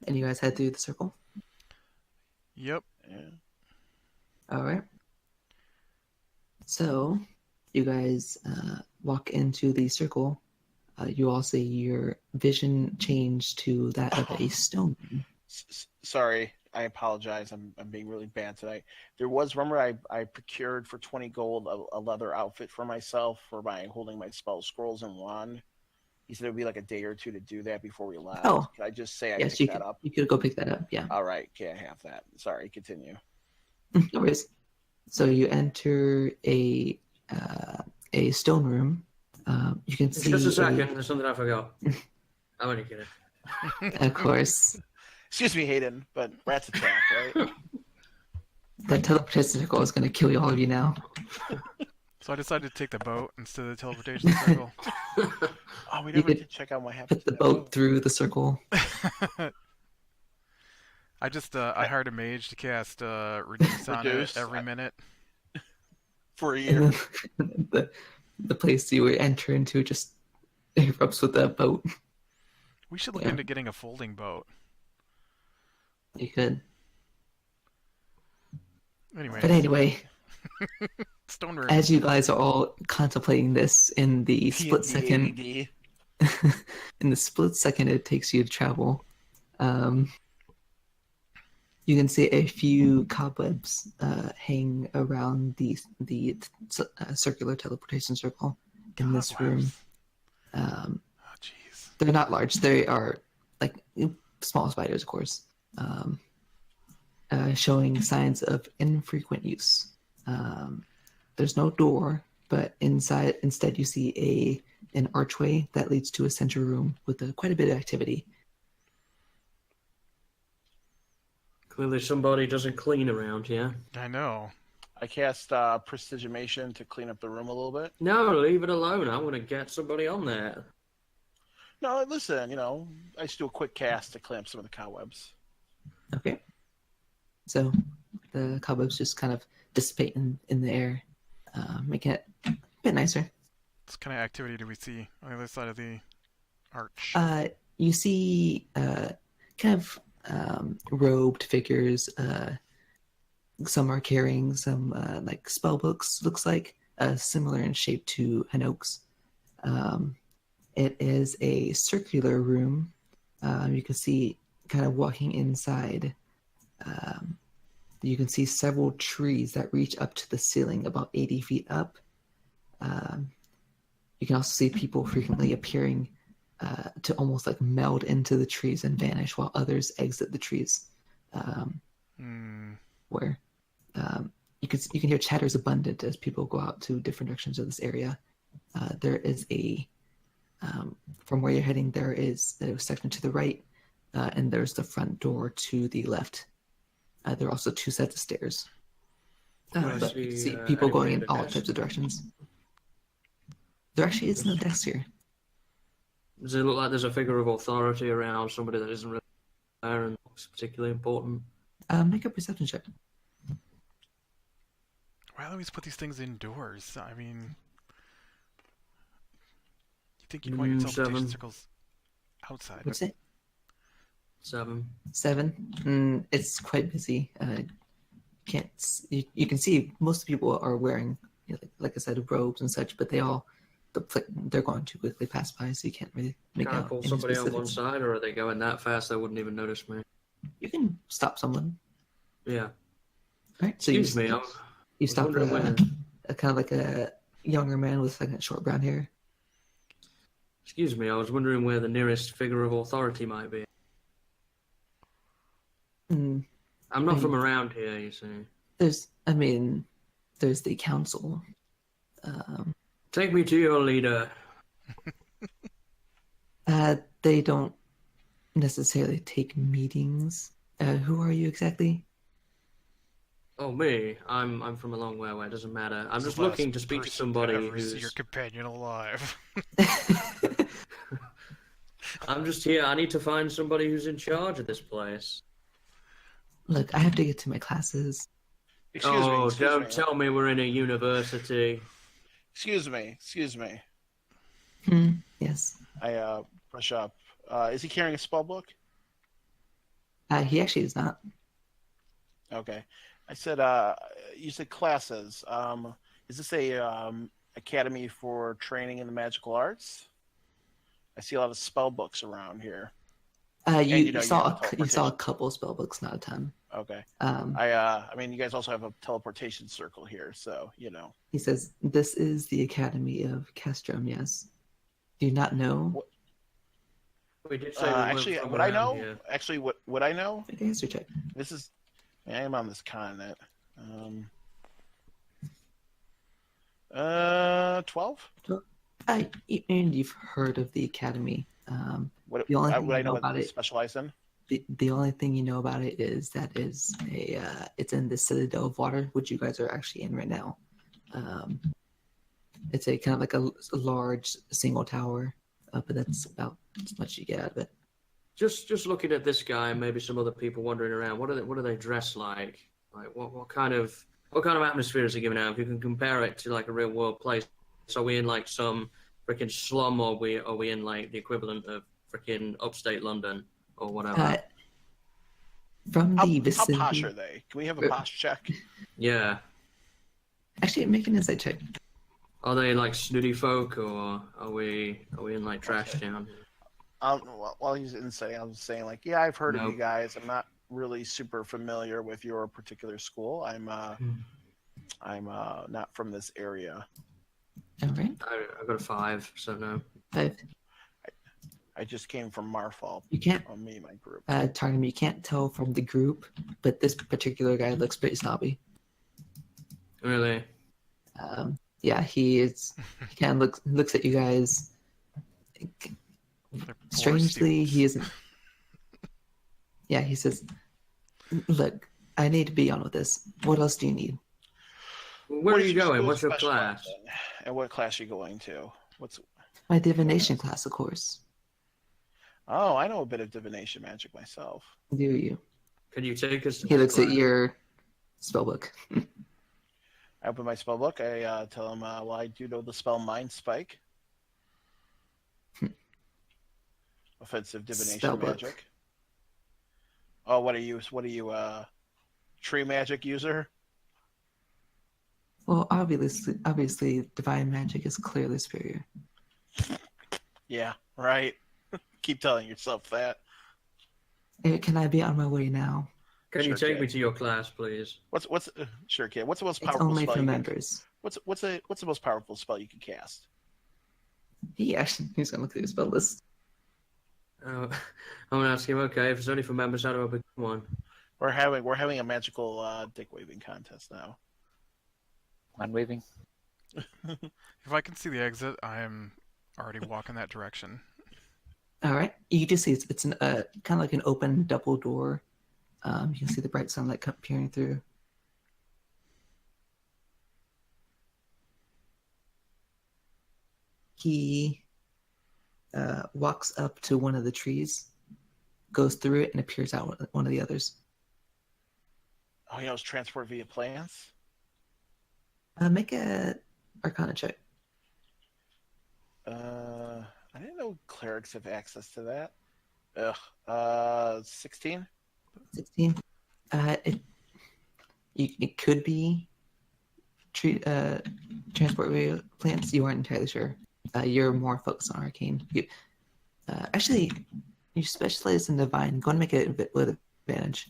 And you guys head through the circle. Yep. Yeah. All right. So you guys walk into the circle. You all see your vision change to that of a stone. Sorry, I apologize. I'm being really bad tonight. There was, remember, I procured for 20 gold a leather outfit for myself for my holding my spell scrolls and wand. He said it would be like a day or two to do that before we left. Oh, Can I just say I yes, picked that up? you could go pick that up. Yeah. All right, okay, I have that. Sorry, continue. No worries. So you enter a stone room. You can see. Just a second. There's something I forgot. I'm only kidding. Of course. Excuse me, Hayden, but rats attack, right? That teleportation circle is going to kill all of you now. So I decided to take the boat instead of the teleportation circle. Oh, we never did check out what happened. Put the boat through the circle. I just I hired a mage to cast reduce on it every minute for a year. The place you enter into just erupts with that boat. We should look into getting a folding boat. You could. Anyway. Stone room. As you guys are all contemplating this in the split second, in the split second it takes you to travel, you can see a few cobwebs hang around the circular teleportation circle in this room. They're not large. They are like small spiders, of course, showing signs of infrequent use. There's no door, but instead you see an archway that leads to a central room with quite a bit of activity. Clearly somebody doesn't clean around here. I know. I cast prestidigitation to clean up the room a little bit. No, leave it alone. I want to get somebody on there. No, listen, I just do a quick cast to clean up some of the cobwebs. Okay. So the cobwebs just kind of dissipate in the air, making it a bit nicer. What kind of activity do we see on the other side of the arch? You see kind of robed figures. Some are carrying some like spell books, looks like, similar in shape to Hanoke's. It is a circular room. You can see kind of walking inside. You can see several trees that reach up to the ceiling, about 80 feet up. You can also see people frequently appearing to almost like meld into the trees and vanish, while others exit the trees. Where you can hear chatters abundant as people go out to different directions of this area. There is from where you're heading, there is a section to the right, and there's the front door to the left. There are also two sets of stairs. But you can see people going in all types of directions. There actually is no desk here. Does it look like there's a figure of authority around, somebody that isn't really there and looks particularly important? Make a perception check. Why always put these things indoors? I mean, you think you'd want your teleportation circles outside? What's it? 7. It's quite busy. You can see most people are wearing, like I said, robes and such, but they're going too quickly past by, so you can't really make out. Can I pull somebody on one side, or are they going that fast they wouldn't even notice me? You can stop someone. Yeah. Right. So Excuse me. You stop a kind of like a younger man with like short brown hair. Excuse me. I was wondering where the nearest figure of authority might be. I'm not from around here, you see. There's the council. Take me to your leader. They don't necessarily take meetings. Who are you exactly? Oh, me. I'm from a long way away. It doesn't matter. I'm just looking to speak to somebody who's your companion alive. I'm just here. I need to find somebody who's in charge of this place. Look, I have to get to my classes. Excuse me. Don't tell me we're in a university. Excuse me. Yes. I brush up. Is he carrying a spell book? He actually is not. Okay. I said, you said classes. Is this a academy for training in the magical arts? I see a lot of spell books around here. And You you have saw you saw a teleportation. couple spell books, not a ton. Okay. Um, I mean, you guys also have a teleportation circle here, so he says this is the Academy of Casterum. Yes. Do you not know? What, We did say we weren't actually, from what I around know, here. actually, what I know, Make a history check. this is, I am on this continent. 12. And you've heard of the Academy. The only thing What you I know know what about they it, specialize in. the only thing you know about it is that is it's in the Citadel of Water, which you guys are actually in right now. It's a kind of like a large single tower, but that's about as much you get out of it. Just looking at this guy and maybe some other people wandering around. What are they dressed like? Like what kind of atmosphere is he giving out? If you can compare it to like a real world place, are we in like some freaking slum, or are we in like the equivalent of freaking upstate London or whatever? From How the posh vicinity, are they? Can we have a posh check? Yeah. actually make an insight check. Are they like snooty folk, or are we in like trash town? While he's insane, I was saying like, yeah, I've heard of Nope. you guys. I'm not really super familiar with your particular school. I'm not from this area. All right, I got a 5, so no. 5. I just came from Marfall. You can't, Me and my group. Tarnum, you can't tell from the group, but this particular guy looks pretty snobby. Really? Yeah, he is. He kind of looks at you guys. They're poor Strangely, he students. isn't. Yeah, he says, "Look, I need to be on with this. What else do you need?" Where are What is you your going? school What's your specialize class? in? And what class are you going to? What's? My divination class, of course. Oh, I know a bit of divination magic myself. Do you? Can you take us to He this looks at class? your spellbook. I open my spell book. I tell him, well, I do know the spell Mind Spike. Offensive divination Spellbook. magic. Oh, what are you? Tree magic user? Well, obviously, divine magic is clearly superior. Yeah, right. Keep telling yourself that. Can I be on my way now? Can you Sure, take kid. me to your class, please? What's sure, kid? What's the most It's powerful only spell for you can? members. What's the most powerful spell you can cast? He's gonna look through the spell list. I'm gonna ask him. Okay, if it's only for members, how do I become one? We're having a magical dick waving contest now. Wand waving. If I can see the exit, I am already walking that direction. All right, you just see it's an kind of like an open double door. You can see the bright sunlight peering through. He walks up to one of the trees, goes through it, and appears out one of the others. Oh, he knows transport via plants. Make a Arcana check. I didn't know clerics have access to that. Ugh. 16. 16. It could be transport via plants. You aren't entirely sure. You're more focused on arcane. Actually, you specialize in divine. Go and make it a bit with advantage.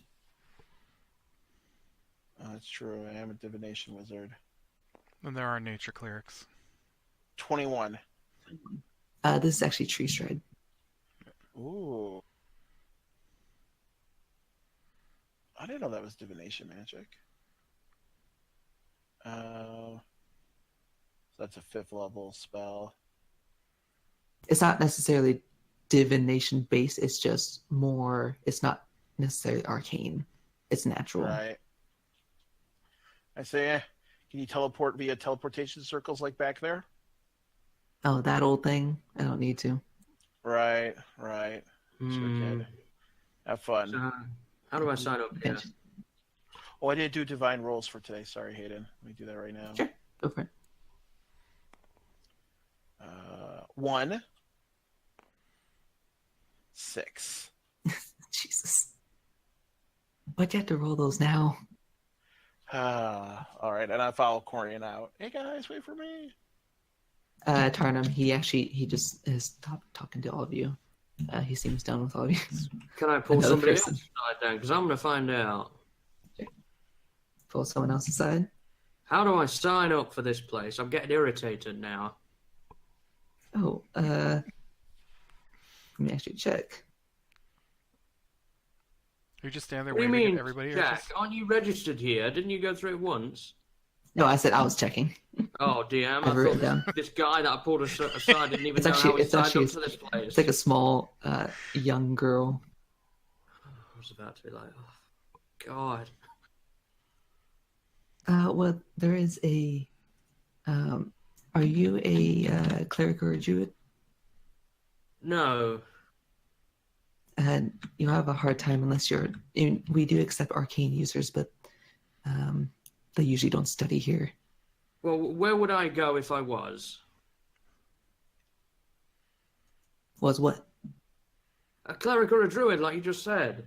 Oh, that's true. I am a divination wizard. Then there are nature clerics. 21. This is actually tree stride. Ooh. I didn't know that was divination magic. So that's a 5th level spell. It's not necessarily divination based. It's just more. It's not necessarily arcane. It's natural. Right. I say, can you teleport via teleportation circles like back there? Oh, that old thing. I don't need to. Right. Sure kid. Have fun. So, how do I sign up here? Oh, I didn't do divine rolls for today. Sorry, Hayden. Let me do that right now. Sure, go for it. 1, 6. Jesus. But you have to roll those now. All right, and I follow Corian out. Hey guys, wait for me. Tarnum, he just is talking to all of you. He seems done with all of you. Can I pull Another somebody person. else aside then? Because I'm going to find out. Pull someone else aside. How do I sign up for this place? I'm getting irritated now. Oh, let me actually check. You just stand there What do you waving mean, at everybody? Or Jack? just... Aren't you registered here? Didn't you go through it once? No, I said I was checking. Oh, DM. I've I written thought down. this guy that I pulled aside didn't even It's know how he it's signed actually up to this place. it's like a small young girl. I was about to be like, oh, God. Well, there is a. Are you a cleric or a druid? No. And you have a hard time unless you're. We do accept arcane users, but they usually don't study here. Well, where would I go if I was? Was what? A cleric or a druid, like you just said.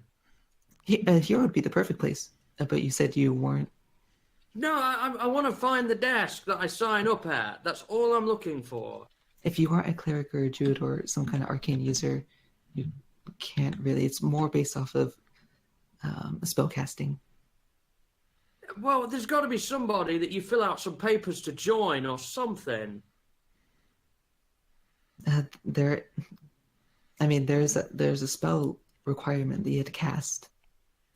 Here would be the perfect place. But you said you weren't. No, I want to find the desk that I sign up at. That's all I'm looking for. If you aren't a cleric or a druid or some kind of arcane user, you can't really. It's more based off of spell casting. Well, there's got to be somebody that you fill out some papers to join or something. There's a spell requirement that you have to cast.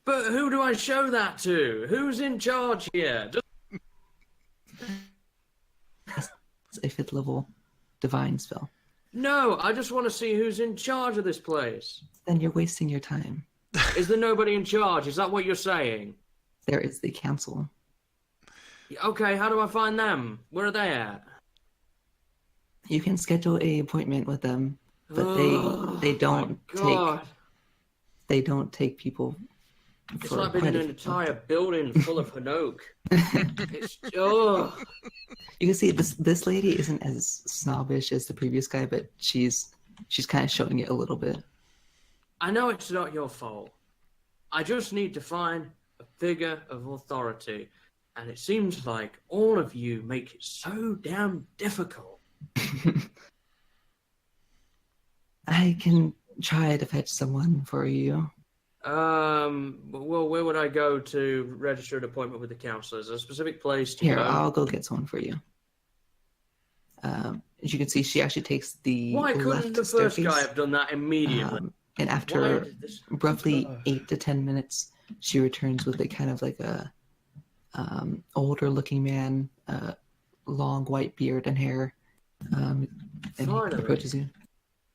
But who do I show that to? Who's in charge here? It's a 5th level divine spell. No, I just want to see who's in charge of this place. Then you're wasting your time. Is there nobody in charge? Is that what you're saying? There is the council. Okay, how do I find them? Where are they at? You can schedule an appointment with them, but they don't take people. It's like being in an entire building full of Hanoke. It's You can see this lady isn't as snobbish as the previous guy, but she's kind of showing it a little bit. I know it's not your fault. I just need to find a figure of authority, and it seems like all of you make it so damn difficult. I can try to fetch someone for you. Well, where would I go to register an appointment with the council? Is there a specific place to Here, go? I'll go get someone for you. As you can see, she actually takes the Why couldn't the first staircase, guy have done that immediately? and after roughly 8 to 10 minutes, she returns with a kind of like a older looking man, long white beard and hair, and he Finally. approaches you.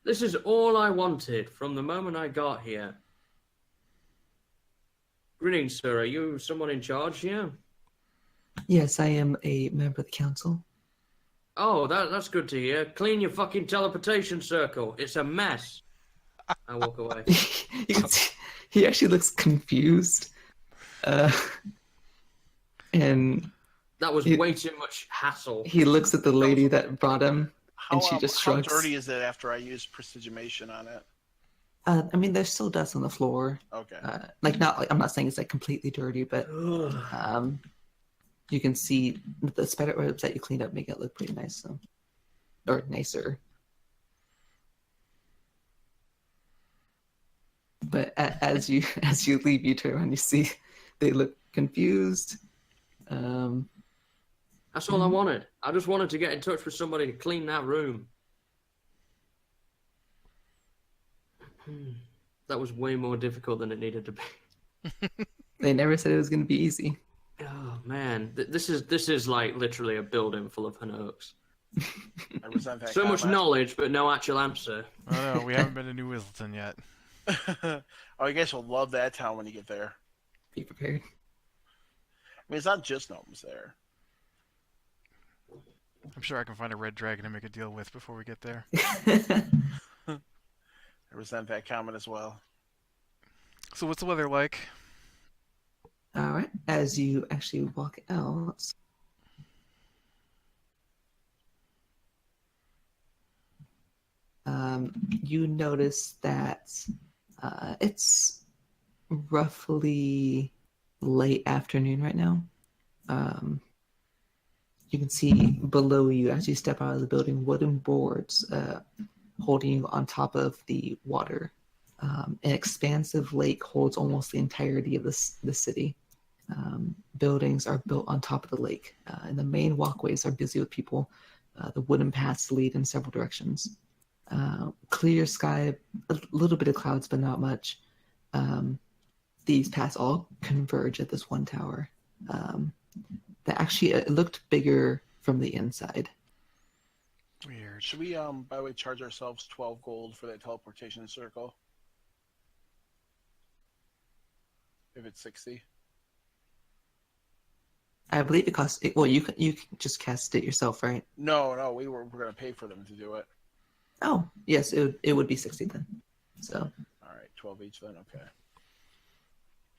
This is all I wanted from the moment I got here. Greetings, sir. Are you someone in charge here? Yes, I am a member of the council. Oh, that's good to hear. Clean your fucking teleportation circle. It's a mess. I walk away. You can see, he actually looks confused. And That was way too much hassle. he looks at the lady that brought him, and she just shrugs. How dirty is it after I use prestidigitation on it? I mean, there's still dust on the floor. Okay. I'm not saying it's like completely dirty, but you can see the spider webs that you cleaned up make it look pretty nice, or nicer. But as you leave, you turn around, you see they look confused. That's all I wanted. I just wanted to get in touch with somebody to clean that room. That was way more difficult than it needed to be. They never said it was going to be easy. Oh man, this is like literally a building full of Hanokes. I resent that So much comment. knowledge, but no actual answer. Oh, no, we haven't been to New Whistleton yet. Oh, you guys will love that town when you get there. Be prepared. I mean, it's not just gnomes there. I'm sure I can find a red dragon to make a deal with before we get there. I resent that comment as well. So what's the weather like? All right. As you actually walk out, you notice that it's roughly late afternoon right now. You can see below you as you step out of the building wooden boards holding you on top of the water. An expansive lake holds almost the entirety of the city. Buildings are built on top of the lake, and the main walkways are busy with people. The wooden paths lead in several directions. Clear sky, a little bit of clouds, but not much. These paths all converge at this one tower. That actually it looked bigger from the inside. Weird. Should we, by the way, charge ourselves 12 gold for that teleportation circle? If it's 60? I believe it costs. Well, you can just cast it yourself, right? No, we're going to pay for them to do it. Oh, yes, it would be 60 then. So. All right, 12 each then. Okay.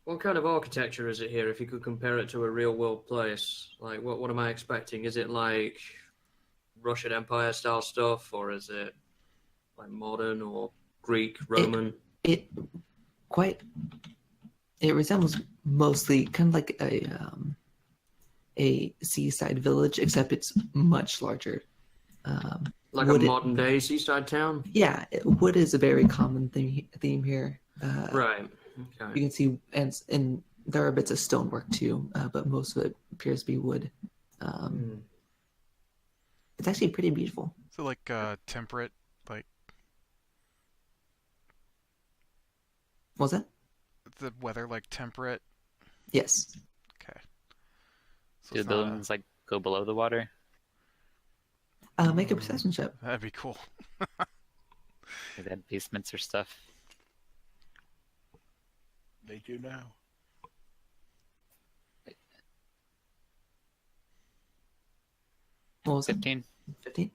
What kind of architecture is it here? If you could compare it to a real world place, like what am I expecting? Is it like Russian Empire style stuff, or is it like modern or Greek, Roman? It resembles mostly kind of like a seaside village, except it's much larger. Like a modern day seaside town? Yeah, wood is a very common theme here. Right. Okay. You can see, and there are bits of stonework too, but most of it appears to be wood. It's actually pretty beautiful. So like temperate, like. What was that? The weather like temperate? Yes. Okay. So Do the buildings like go below the water? Make a perception check. That'd be cool. Do they have basements or stuff? They do now. What was 15. 15?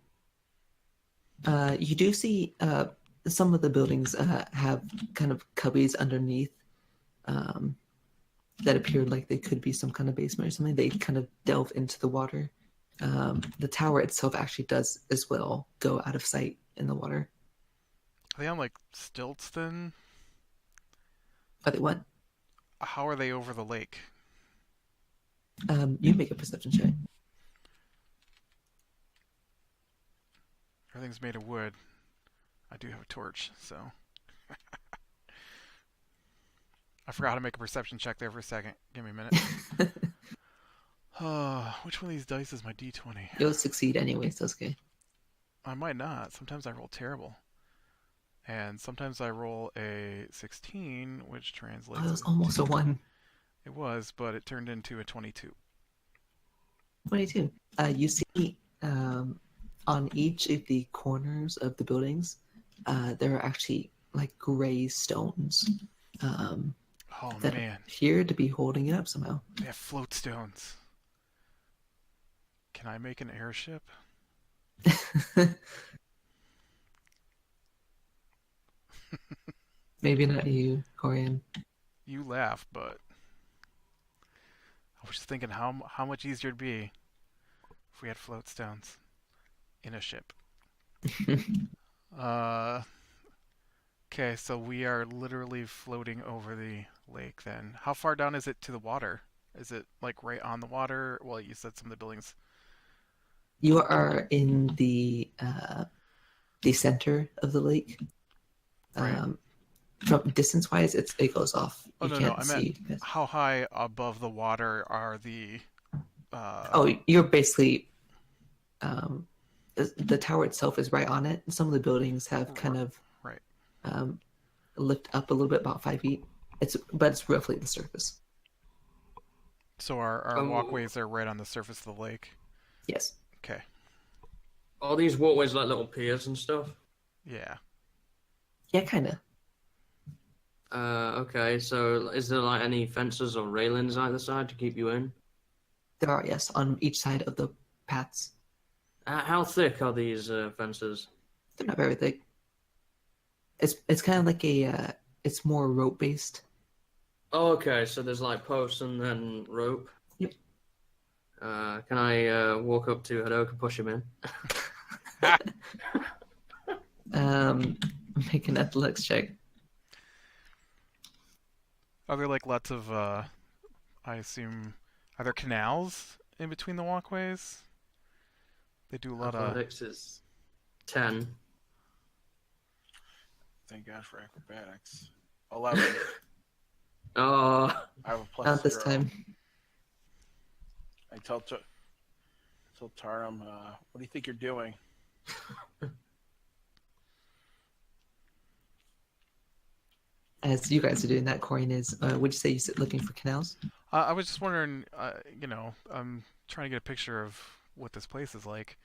You do see some of the buildings have kind of cubbies underneath that appear like they could be some kind of basement or something. They kind of delve into the water. The tower itself actually does as well go out of sight in the water. Are they on like stilts then? Are they what? How are they over the lake? You make a perception check. Everything's made of wood. I do have a torch, so. I forgot how to make a perception check there for a second. Give me a minute. Which one of these dice is my d20? You'll succeed anyway, so it's okay. I might not. Sometimes I roll terrible. And sometimes I roll a 16, which translates. Oh, that was almost a 1. It was, but it turned into a 22. 22. You see on each of the corners of the buildings, there are actually like gray stones that appear to be holding it up somehow. They have float stones. Can I make an airship? Maybe not you, Corian. You laugh, but I was just thinking how much easier it'd be if we had float stones in a ship. Okay, so we are literally floating over the lake then. How far down is it to the water? Is it like right on the water? Well, you said some of the buildings. You are in the center of the lake. Right. From distance-wise, it goes off. Oh, you no, can't I see. meant how high above the water are the... You're basically... the tower itself is right on it. Some of the buildings have kind of lift up a little bit, about 5 feet. But it's roughly the surface. So our walkways are right on the surface of the lake? Yes. Okay. Are these walkways like little piers and stuff? Yeah. Yeah, kind of. Okay, so is there like any fences or railings either side to keep you in? There are, yes, on each side of the paths. How thick are these fences? They're not very thick. It's kind of like it's more rope based. Oh, okay, so there's like posts and then rope. Yep. Can I walk up to Hadok and push him in? Make an athletics check. Are there like lots of I assume, are there canals in between the walkways? They do a lot of. Athletics is 10. Thank God for acrobatics. 11. Oh, I have a plus Not this 0. time. I tell Tarum, what do you think you're doing? As you guys are doing that, Corian is. Would you say you're looking for canals? I was just wondering, I'm trying to get a picture of what this place is like.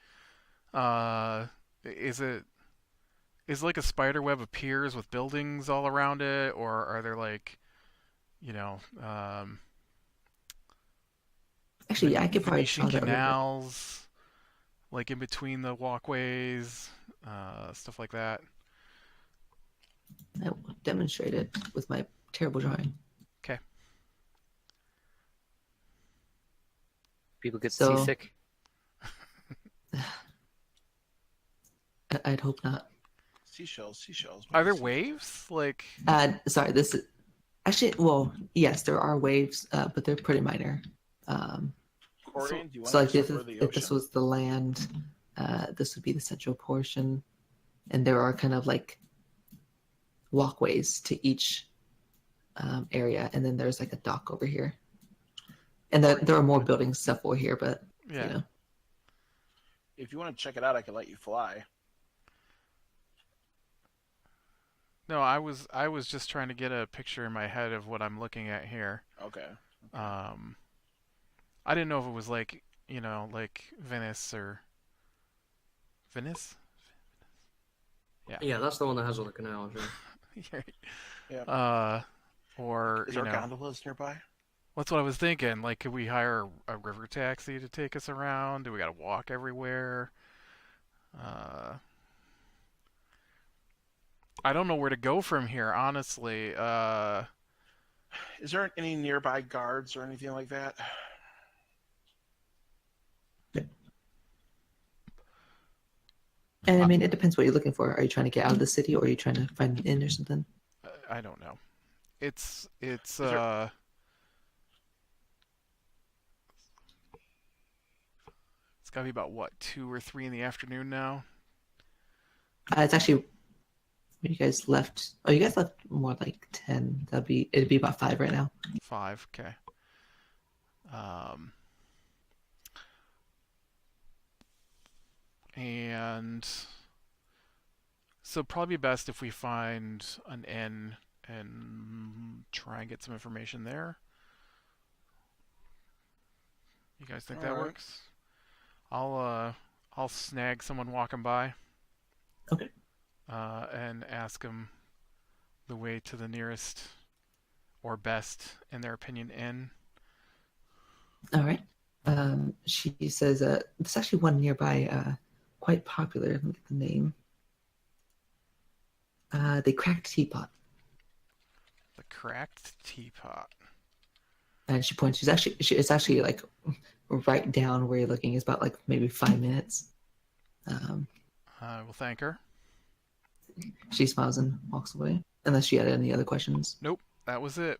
Is it like a spider web appears with buildings all around it, or are there like, you know, Actually, yeah, I could probably Venetian draw that a little bit. canals, like in between the walkways, stuff like that? I will demonstrate it with my terrible drawing. Okay. People get So- seasick. I'd hope not. Seashells. Are there waves? Like, Sorry, this is actually, well, yes, there are waves, but they're pretty minor. Corian, do you want So like to if explore the if this ocean? was the land, this would be the central portion, and there are kind of like walkways to each area, and then there's like a dock over here, and there are more building stuff over here, but yeah. you know. If you want to check it out, I can let you fly. No, I was just trying to get a picture in my head of what I'm looking at here. Okay. I didn't know if it was like, like Venice or Venice? yeah, that's the one that has all the canals. Yeah. Yeah. Or, Is there gondolas nearby? that's what I was thinking. Like, could we hire a river taxi to take us around? Do we got to walk everywhere? I don't know where to go from here, honestly. Is there any nearby guards or anything like that? And I mean, it depends what you're looking for. Are you trying to get out of the city, or are you trying to find an inn or something? I don't know. It's there- it's got to be about what, 2 or 3 in the afternoon now. It's actually when you guys left. Oh, you guys left more like 10. It'd be about 5 right now. 5, okay. And so probably best if we find an inn and try and get some information there. You guys think that Alright. works? I'll snag someone walking by. Okay. And ask them the way to the nearest or best, in their opinion, inn. All right. She says there's actually one nearby, quite popular. Let me get the name. The Cracked Teapot. The Cracked Teapot. And she points. It's actually like right down where you're looking. It's about like maybe 5 minutes. I will thank her. She smiles and walks away. Unless she had any other questions. Nope, that was it.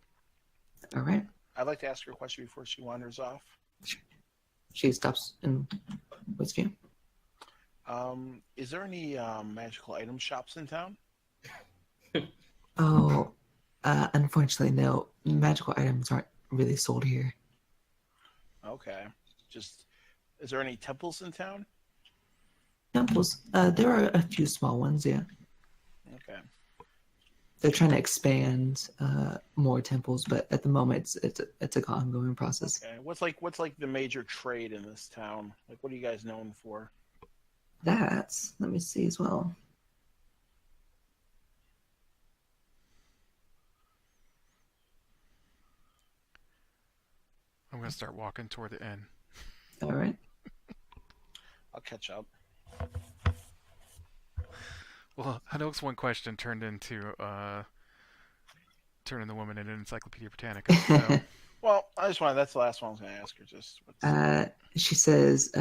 All right. I'd like to ask her a question before she wanders off. She stops and waits for you. Is there any magical item shops in town? Oh, unfortunately, no. Magical items aren't really sold here. Okay. Is there any temples in town? Temples. There are a few small ones. Yeah. Okay. They're trying to expand more temples, but at the moment, it's an ongoing process. Okay. What's like the major trade in this town? Like, what are you guys known for? Let me see as well. I'm gonna start walking toward the inn. All right. I'll catch up. Well, Hanoak's one question turned into turning the woman into an Encyclopedia Britannica. So. Well, that's the last one I was going to ask her. She says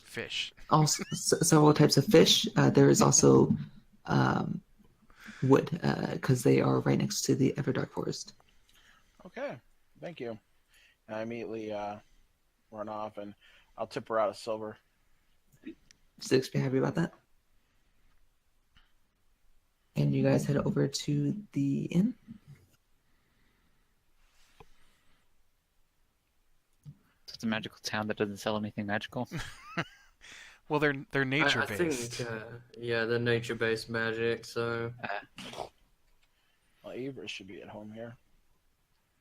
Fish. also several types of fish. There is also wood, because they are right next to the Everdark Forest. Okay, thank you. And I immediately run off, and I'll tip her out a silver. Six, be happy about that. And you guys head over to the inn. It's a magical town that doesn't sell anything magical. Well, they're nature I based. think, yeah, they're nature-based magic, so... Well, Avery should be at home here.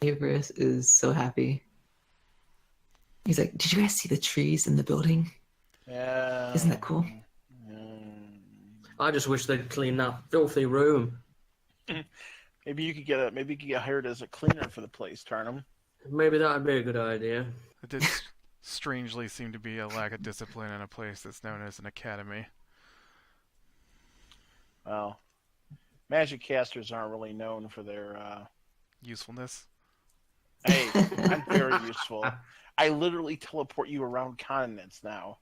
Averis is so happy. He's like, "Did you guys see the trees in the building? Yeah. Isn't that cool?" I just wish they'd clean that filthy room. Maybe you could get hired as a cleaner for the place, Tarnum. Maybe that would be a good idea. It did strangely seem to be a lack of discipline in a place that's known as an academy. Well, magic casters aren't really known for their. Usefulness. Hey, I'm very useful. I literally teleport you around continents now.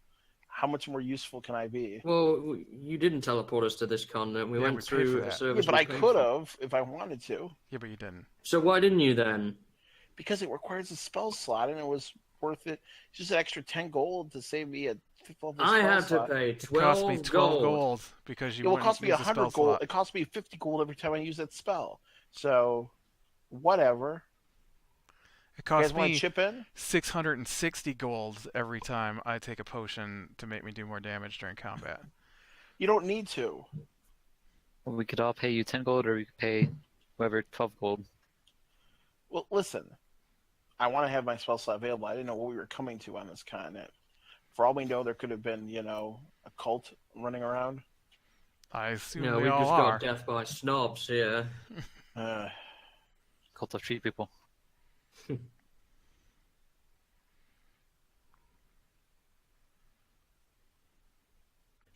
How much more useful can I be? Well, you didn't teleport us to this continent. We Yeah, went we paid through for a that. service. Yeah, but we I paid could for. have if I wanted to. Yeah, but you didn't. So why didn't you then? Because it requires a spell slot, and it was worth it. It's just an extra 10 gold to save me a 5th level spell I had slot. to pay It cost me 12 12 gold. gold because you It will wouldn't cost me use the 100 spell gold. slot. It costs me 50 gold every time I use that spell. So, whatever. It You guys costs want to me chip in? 660 gold every time I take a potion to make me do more damage during combat. You don't need to. Well, we could all pay you 10 gold, or we could pay whoever 12 gold. Well, listen. I want to have my spell slot available. I didn't know what we were coming to on this continent. For all we know, there could have been, a cult running around. I assume No, they we all just are. got death by snobs here. Cult of treat people.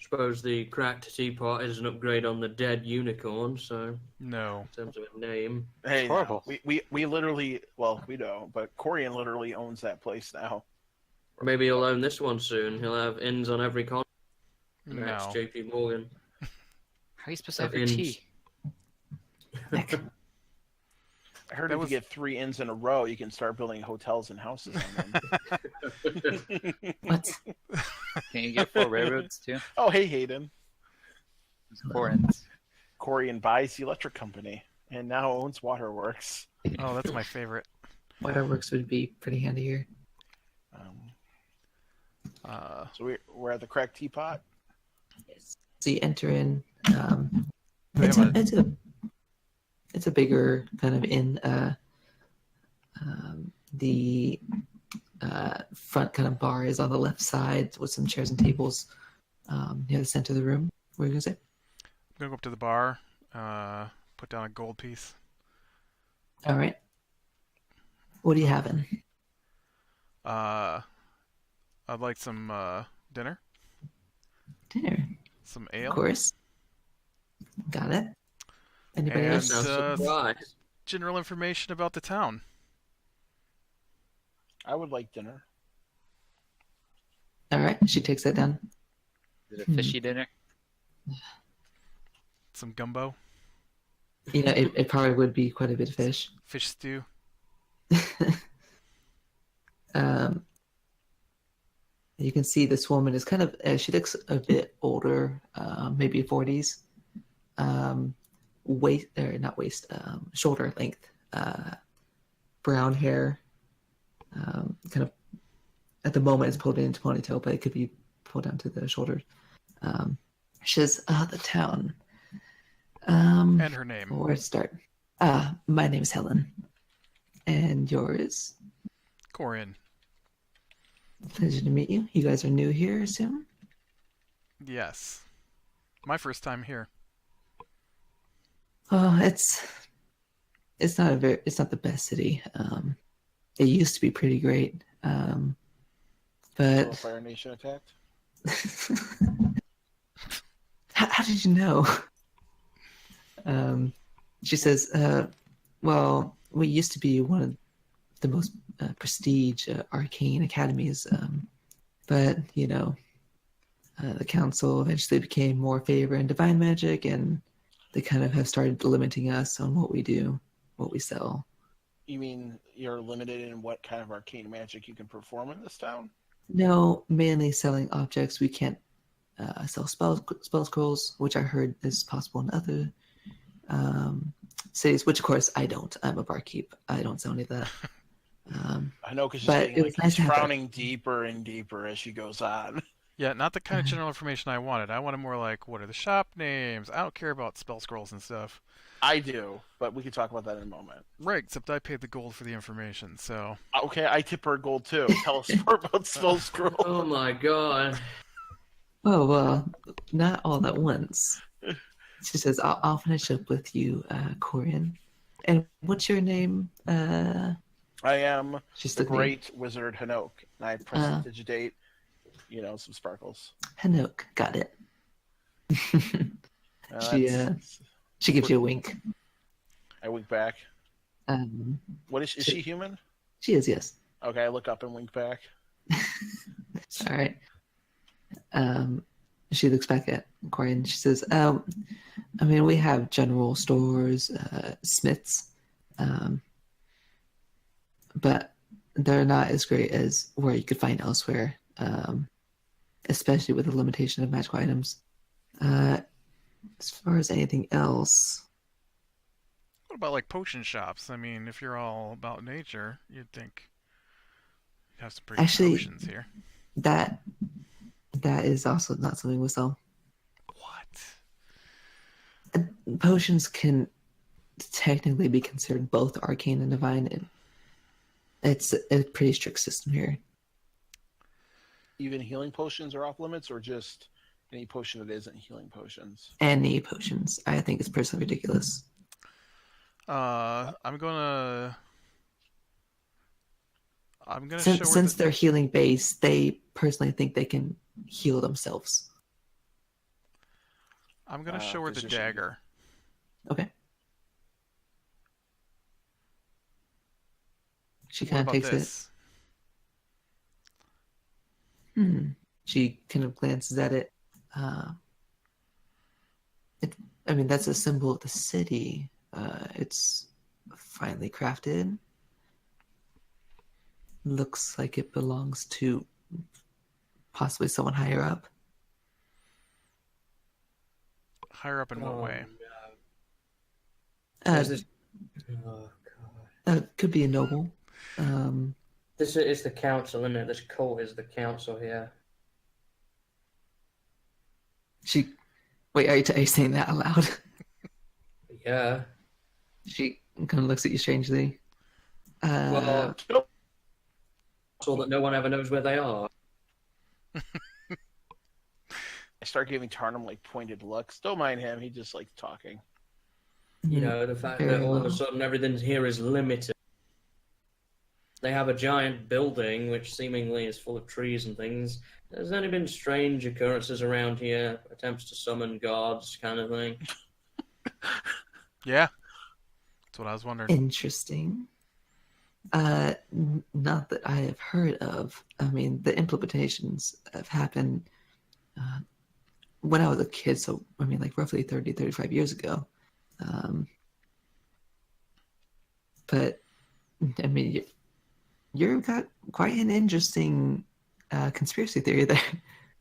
Suppose the cracked teapot is an upgrade on the dead unicorn, so No. in terms of a name. Hey, It's horrible. we literally, well, we don't, but Corian literally owns that place now. Maybe he'll own this one soon. He'll have inns on every continent. Next, No. JP Morgan. How are you supposed to have your Inns. tea? Nick, I heard That if was- you get 3 inns in a row, you can start building hotels and houses on them. what? Can you get 4 railroads too? Oh, hey, Hayden. There's 4 ends. Corian buys the electric company and now owns Waterworks. Oh, that's my favorite. Waterworks would be pretty handy here. So we're at the cracked teapot. So you enter in. They It's have it's a bigger kind of inn. The front kind of bar is on the left side with some chairs and tables near the center of the room. What are you gonna say? I'm gonna go up to the bar, put down a gold piece. All right. What are you having? I'd like some dinner, Dinner, some of ale, course. Got it. Anybody And, else? Sounds surprised. general information about the town. I would like dinner. All right. She takes that down. Is it a fishy dinner? Some gumbo, You know, it probably would be quite a bit of fish. fish stew. You can see this woman is kind of, she looks a bit older, maybe 40s. Shoulder length, brown hair. Kind of, at the moment, it's pulled into ponytail, but it could be pulled down to the shoulders. She says, the town. And her name. Where to start? My name is Helen. And yours? Corian. Pleasure to meet you. You guys are new here, I assume? Yes. My first time here. Oh, it's not the best city. It used to be pretty great. Little But Fire Nation attacked. how did you know? She says, well, we used to be one of the most prestige arcane academies, but the council eventually became more favor in divine magic, and they kind of have started limiting us on what we do, what we sell. You mean you're limited in what kind of arcane magic you can perform in this town? No, mainly selling objects. We can't sell spell scrolls, which I heard is possible in other cities, which of course I don't. I'm a barkeep. I don't sell any of that. I know, because she's But getting it was nice to have that. frowning deeper and deeper as she goes on. Yeah, not the kind of general information I wanted. I wanted more like, what are the shop names? I don't care about spell scrolls and stuff. I do, but we can talk about that in a moment. Right, except I paid the gold for the information, so... Okay, I tip her gold too. Tell us more about spell scroll. Oh my god. Oh, well, not all at once. She says, I'll finish up with you, Corian. And what's your name? I am She's the looking at great wizard Hanok, and I prestidigitate, some sparkles. Hanok. Got it. That's- She gives you a wink. I wink back. What is she human? She is, yes. Okay, I look up and wink back. All right. She looks back at Corey and she says, we have general stores, smiths, but they're not as great as where you could find elsewhere, especially with the limitation of magical items. As far as anything else, What about, like, potion shops? I mean, if you're all about nature, you'd think you'd have some pretty good Actually- potions here. that is also not something we sell. What? Potions can technically be considered both arcane and divine. And it's a pretty strict system here. Even healing potions are off limits, or just any potion that isn't healing potions? Any potions, I think, it's personally ridiculous. I'm gonna show Since her they're healing based, they personally think they can heal themselves. I'm gonna show her the physician. dagger. Okay. She What kind of about takes this? it. She kind of glances at it. That's a symbol of the city. It's finely crafted. Looks like it belongs to possibly someone higher up. Higher up in what way? No. Uh, Is this... Oh god. could be a noble. This is the council, isn't it? This cult is the council here. Wait, are you saying that out loud? Yeah. She kind of looks at you strangely. Well, so that no one ever knows where they are. I start giving Tarnum like pointed looks. Don't mind him; he just likes talking. You know, the fact Very that all of a well. sudden everything here is limited. They have a giant building which seemingly is full of trees and things. There's only been strange occurrences around here, attempts to summon gods, kind of thing. Yeah, that's what I was wondering. Interesting. Not that I have heard of. I mean, the implementations have happened when I was a kid, so like roughly 30, 35 years ago. But you've got quite an interesting conspiracy theory there.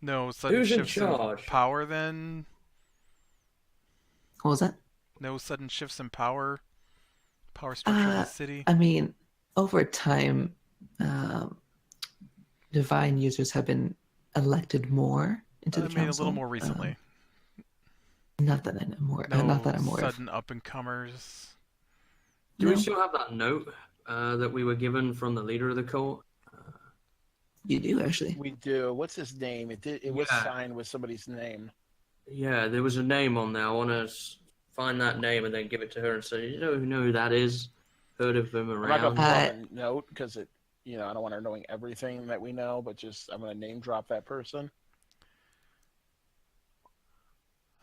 No sudden Who's in shifts in charge? power, then? What was that? No sudden shifts in power structure of the city? Over time, divine users have been elected more into the I council. mean, a little more recently. Not that I'm more. No Not that I'm more. sudden up-and-comers. Do No. we still have that note that we were given from the leader of the cult? You do actually. We do. What's his name? It was Yeah. signed with somebody's name. Yeah, there was a name on there. I want to find that name and then give it to her and say, you know who that is? Heard of him I'm not gonna around? put on a note because I don't want her knowing everything that we know, but just I'm gonna name drop that person.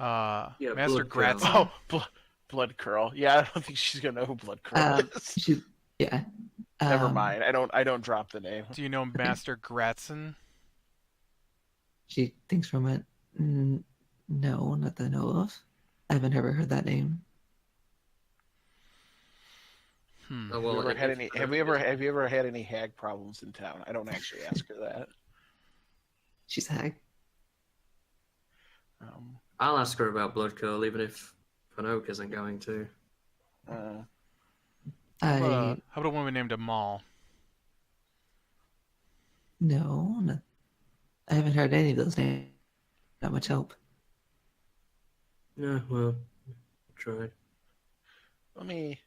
Master Blood Curl. Gratz. Blood Curl. Yeah, I don't think she's gonna know who Blood Curl is. Yeah. Never mind. I don't drop the name. Do you know Master Gratzen? She thinks for a moment. No, not that I know of. I haven't ever heard that name. Hmm. Oh, Have you well, ever had if any? I Have don't you ever get- have you ever had any hag problems in town? I don't actually ask her that. She's a hag. Um, I'll ask her about Blood Curl, even if Panoke isn't going to. uh, How about a woman named Amal? No, I haven't heard any of those names. Not much help. Yeah, well, tried. let me.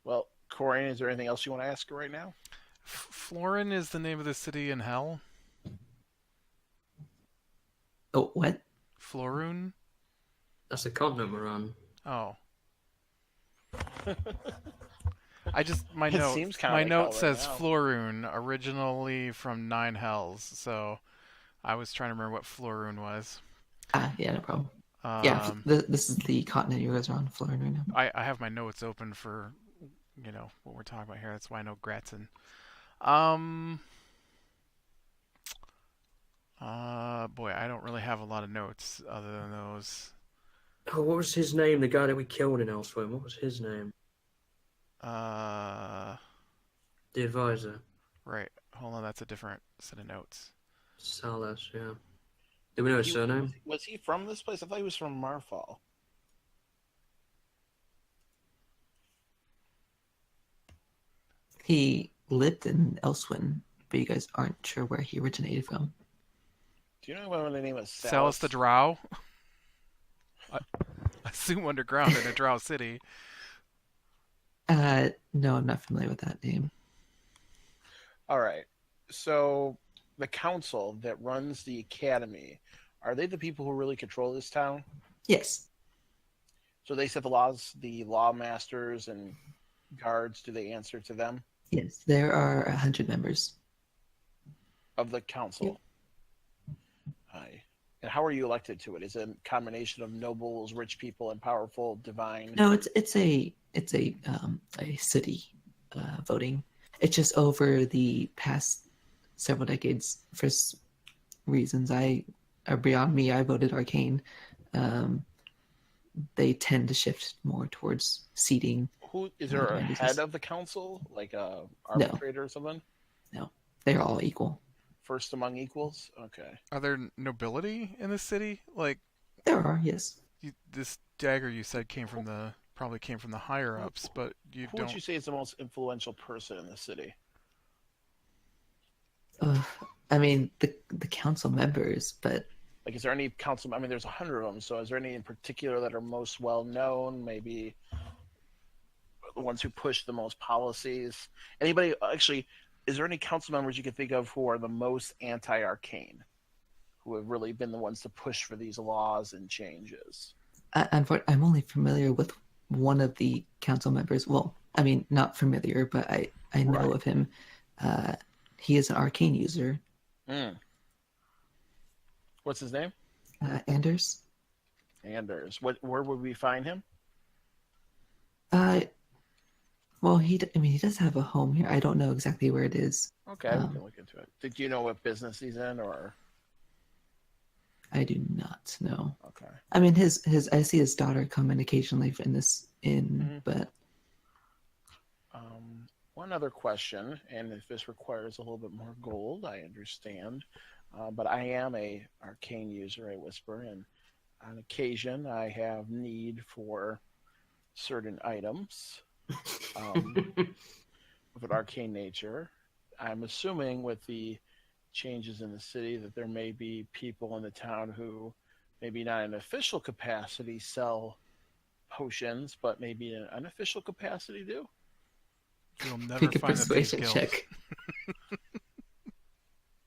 Well, Corian, is there anything else you want to ask her right now? Florin is the name of the city in hell. Oh, what? Florun? That's the continent we're on. Oh. I just my It note seems kinda my like note hell right says now. Florun, originally from Nine Hells, so I was trying to remember what Florun was. Yeah, no problem. Yeah, Um, this is the continent you guys are on, Florida right now. I have my notes open for what we're talking about here. That's why I know Gratzen. Boy, I don't really have a lot of notes other than those. Oh, what was his name? The guy that we killed in Elsewhere. What was his name? Uh, The advisor. right. Hold on, that's a different set of notes. Salas, yeah. Do we know his surname? Was he from this place? I thought he was from Marfall. He lived in Elswyn, but you guys aren't sure where he originated from. Do you know anyone with the name of Salus the Drow. I assume underground in a Drow city. No, I'm not familiar with that name. All right. So the council that runs the academy, are they the people who really control this town? Yes. So they set the laws, the law masters and guards, do they answer to them Yes, there are 100 members. of the council? Aye. And how are you elected to it? Is it a combination of nobles, rich people, and powerful divine? No, it's a city voting. It's just over the past several decades, for reasons are beyond me. I voted arcane. They tend to shift more towards seating. Who is there a divine head business. of the council, like a arbitrator or something? No, they're all equal. First among equals? Okay. Are there nobility in this city? Like There are, yes. this dagger you said probably came from the higher ups, but you Who don't. would you say is the most influential person in the city? I mean, the council members, but Like, is there any council? I mean, there's 100 of them. So, is there any in particular that are most well known? Maybe the ones who push the most policies. Anybody actually? Is there any council members you can think of who are the most anti-arcane, who have really been the ones to push for these laws and changes? I'm only familiar with one of the council members. Well, I mean, not familiar, but I know Right. of him. He is an arcane user. Mm. What's his name? Anders. Anders. Where would we find him? Well, he does have a home here. I don't know exactly where it is. Okay, we can look into it. Did you know what business he's in, or? I do not know. Okay. I mean, his I see his daughter come in occasionally in this inn, but One other question, and if this requires a little bit more gold, I understand. But I am a arcane user, I whisper, and on occasion I have need for certain items of an arcane nature. I'm assuming with the changes in the city that there may be people in the town who maybe not in an official capacity sell potions, but maybe in an unofficial capacity do. You'll never make a find the Thieves persuasion Guild. check.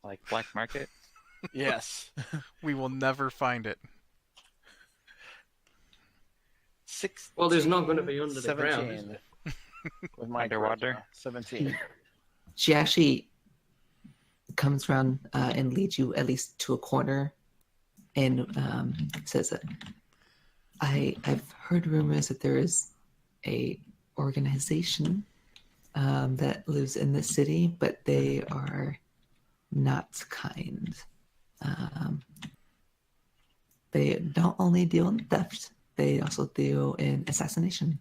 Like black market? Yes. We will never find it. 16, Well, there's not going to be under the 17 ground, is there? with my Underwater? charisma, 17. She actually comes around and leads you at least to a corner, and says that I've heard rumors that there is a organization that lives in the city, but they are not kind. They don't only deal in theft, they also deal in assassination.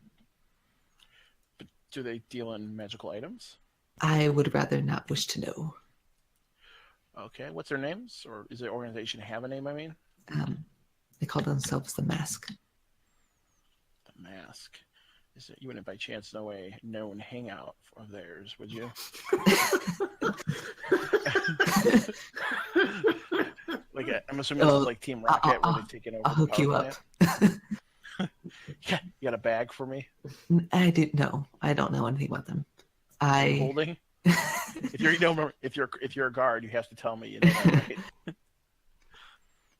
But do they deal in magical items? I would rather not wish to know. Okay, what's their names? Or does the organization have a name, I mean? They call themselves the Mask. The Mask. You wouldn't by chance know a known hangout of theirs, would you? Like, I'm assuming it's like Team Rocket where they've taken over I'll the hook power you plant. up. Yeah, you got a bag for me? I didn't know. I don't know anything about them. Holding? If you're a guard, you have to tell me. You know that,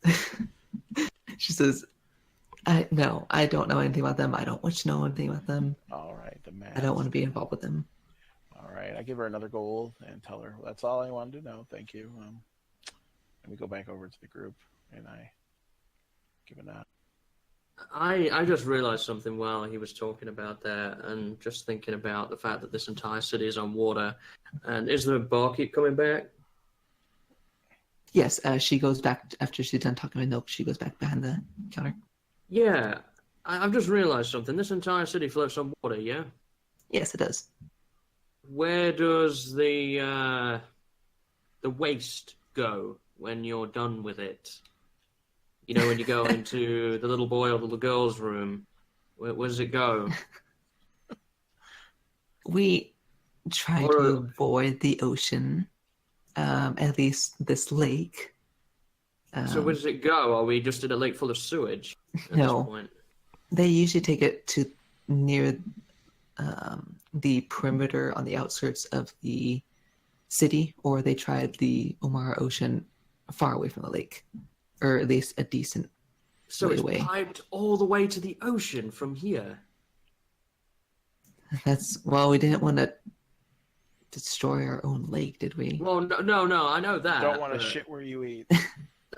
right? She says, no, I don't know anything about them. I don't wish to know anything about them. All right, the Mask. I don't want to be involved with them. All right, I give her another gold and tell her that's all I wanted to know. Thank you. And we go back over to the group, and I give a nod. I just realised something while he was talking about that, and just thinking about the fact that this entire city is on water. And is the barkeep coming back? Yes, she goes back after she's done talking with Nope. She goes back behind the counter. Yeah, I've just realised something. This entire city floats on water, yeah? Yes, it does. Where does the waste go when you're done with it? You know, when you go into the little boy or the little girl's room, where does it go? We try to avoid the ocean, at least this lake. So where does it go? Are we just in a lake full of sewage at No. this point? They usually take it to near the perimeter on the outskirts of the city, or they try the Omara Ocean far away from the lake, or at least a decent So way it's away. piped all the way to the ocean from here. We didn't want to destroy our own lake, did we? Well, no, I know that. Don't want to but, shit where you eat.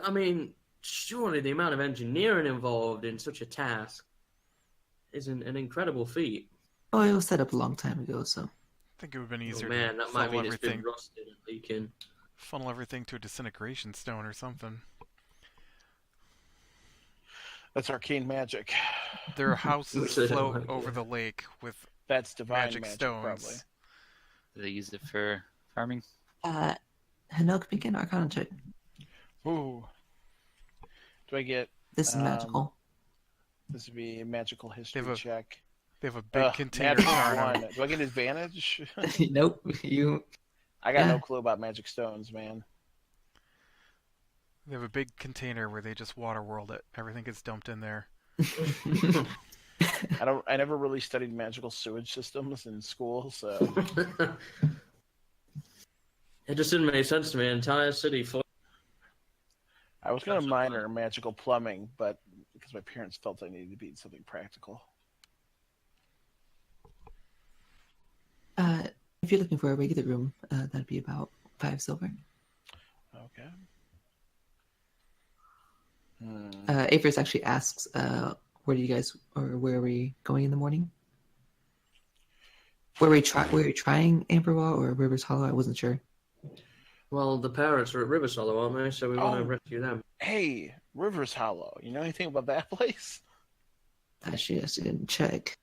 I mean, surely the amount of engineering involved in such a task is an incredible feat. Oh, it was set up a long time ago, so. I think it would have been Oh easier man, to that might funnel mean it's everything, been rusted and leaking. funnel everything to a disintegration stone or something. That's arcane magic. There are houses Which they don't float like, over yeah. the lake with That's divine magic magic, stones. probably. Do they use it for farming? Hanok, make an Arcana check. Ooh. Do I get... This is magical. This would be a magical history They have a- check. They have a big container natural turner. one. Do I get advantage? Nope, you. I got no Yeah. clue about magic stones, man. They have a big container where they just water world it. Everything gets dumped in there. I never really studied magical sewage systems in school, so It just didn't make sense to me. An entire city full. I was going to minor magical plumbing, but because my parents felt I needed to be in something practical. If you're looking for a regular room, that'd be about 5 silver. Okay. Avers actually asks, where are we going in the morning? Were we trying Amberwell or Rivers Hollow? I wasn't sure. Well, the parrots are at Rivers Hollow, aren't they? So we want to rescue them. Hey, Rivers Hollow. You know anything about that place? Actually, I didn't check.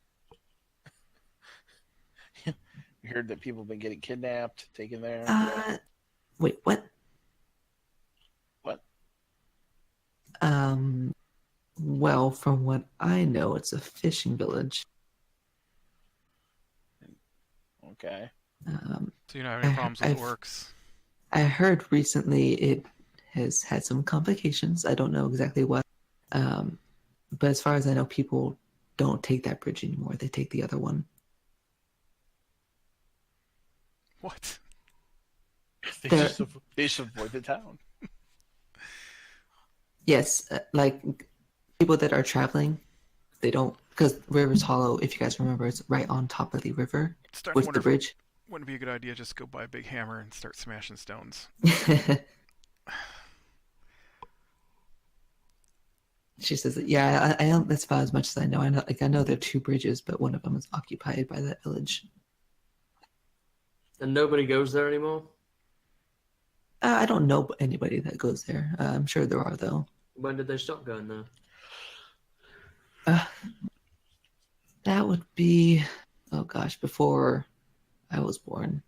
You heard that people have been getting kidnapped, taken there. Wait, what? What? Well, from what I know, it's a fishing village. Okay. So you don't have any problems with orcs. I heard recently it has had some complications. I don't know exactly what. But as far as I know, people don't take that bridge anymore. They take the other one. What? They just avoid the town. Yes, like people that are traveling, they don't, because Rivers Hollow, if you guys remember, it's right on top of the river Starting with to wonder the bridge. Wouldn't it be a good idea to just go buy a big hammer and start smashing stones? She says, "Yeah, I don't. That's about as much as I know. I know there are 2 bridges, but one of them is occupied by that village. And nobody goes there anymore? I don't know anybody that goes there. I'm sure there are though. When did they stop going there? Uh, that would be, oh gosh, before I was born.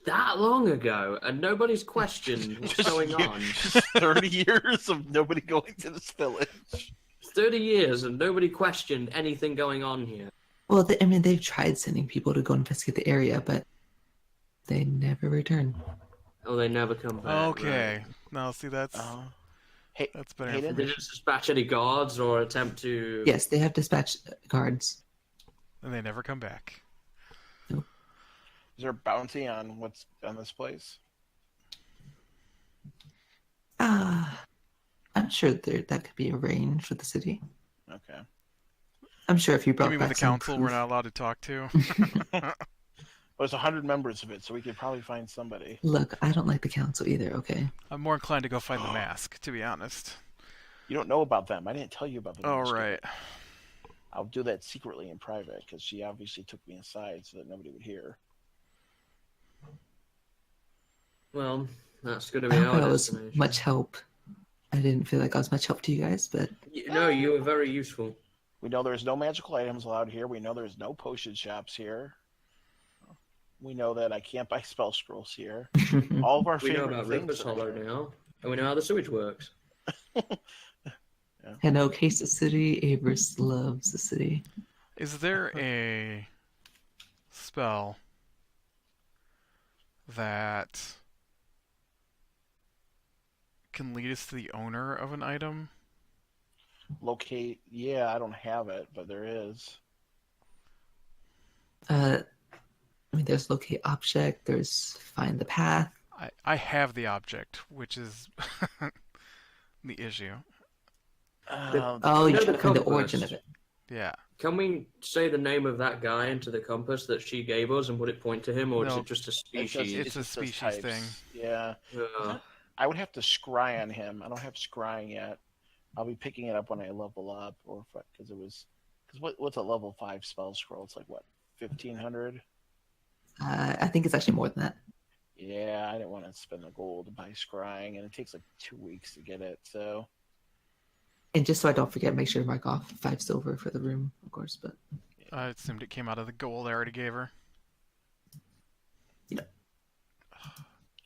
That long ago, and nobody's questioned what's going on. Just 30 years of nobody going to this village. 30 years, and nobody questioned anything going on here. Well, I mean, they've tried sending people to go investigate the area, but they never return. Oh, they never come back. Okay. Right. No, see, that's Hey, better Hayden? Did they information. just dispatch any guards or attempt to... Yes, they have dispatch guards. And they never come back. Is there a bounty on what's on this place? I'm sure that could be arranged with the city. Okay. I'm sure if you You brought mean back with the some council we're proof- not allowed to talk to? Well, there's 100 members of it, so we could probably find somebody. Look, I don't like the council either, okay? I'm more inclined to go find the mask, to be honest. You don't know about them. I didn't tell you about them. Oh, right. I'll do that secretly in private, because she obviously took me aside so that nobody would hear. Well, that's going to I be hope our I was destination. much help. I didn't feel like I was much help to you guys, but No, you were very useful. We know there's no magical items allowed here. We know there's no potion shops here. We know that I can't buy spell scrolls here. All of our We know favorite about things Rufus are Hollow here. now, and we know how the sewage works. Hello, Case the City. Avers loves the city. Is there a spell that can lead us to the owner of an item? Locate. Yeah, I don't have it, but there is. I mean, there's locate object. There's find the path. I have the object, which is the issue. Oh, You you know try the to find the compass? origin of it. Yeah. Can we say the name of that guy into the compass that she gave us, and would it point to him, or is No. it just a It species? It's a just says species types. thing. Yeah. I would have to scry on him. I don't have scrying yet. I'll be picking it up when I level up, or because it was. Because what's a level 5 spell scroll? It's like what, 1,500? I think it's actually more than that. Yeah, I didn't want to spend the gold to buy scrying, and it takes like 2 weeks to get it. So And just so I don't forget, make sure to mark off 5 silver for the room, of course. But I assumed it came out of the gold I already gave her.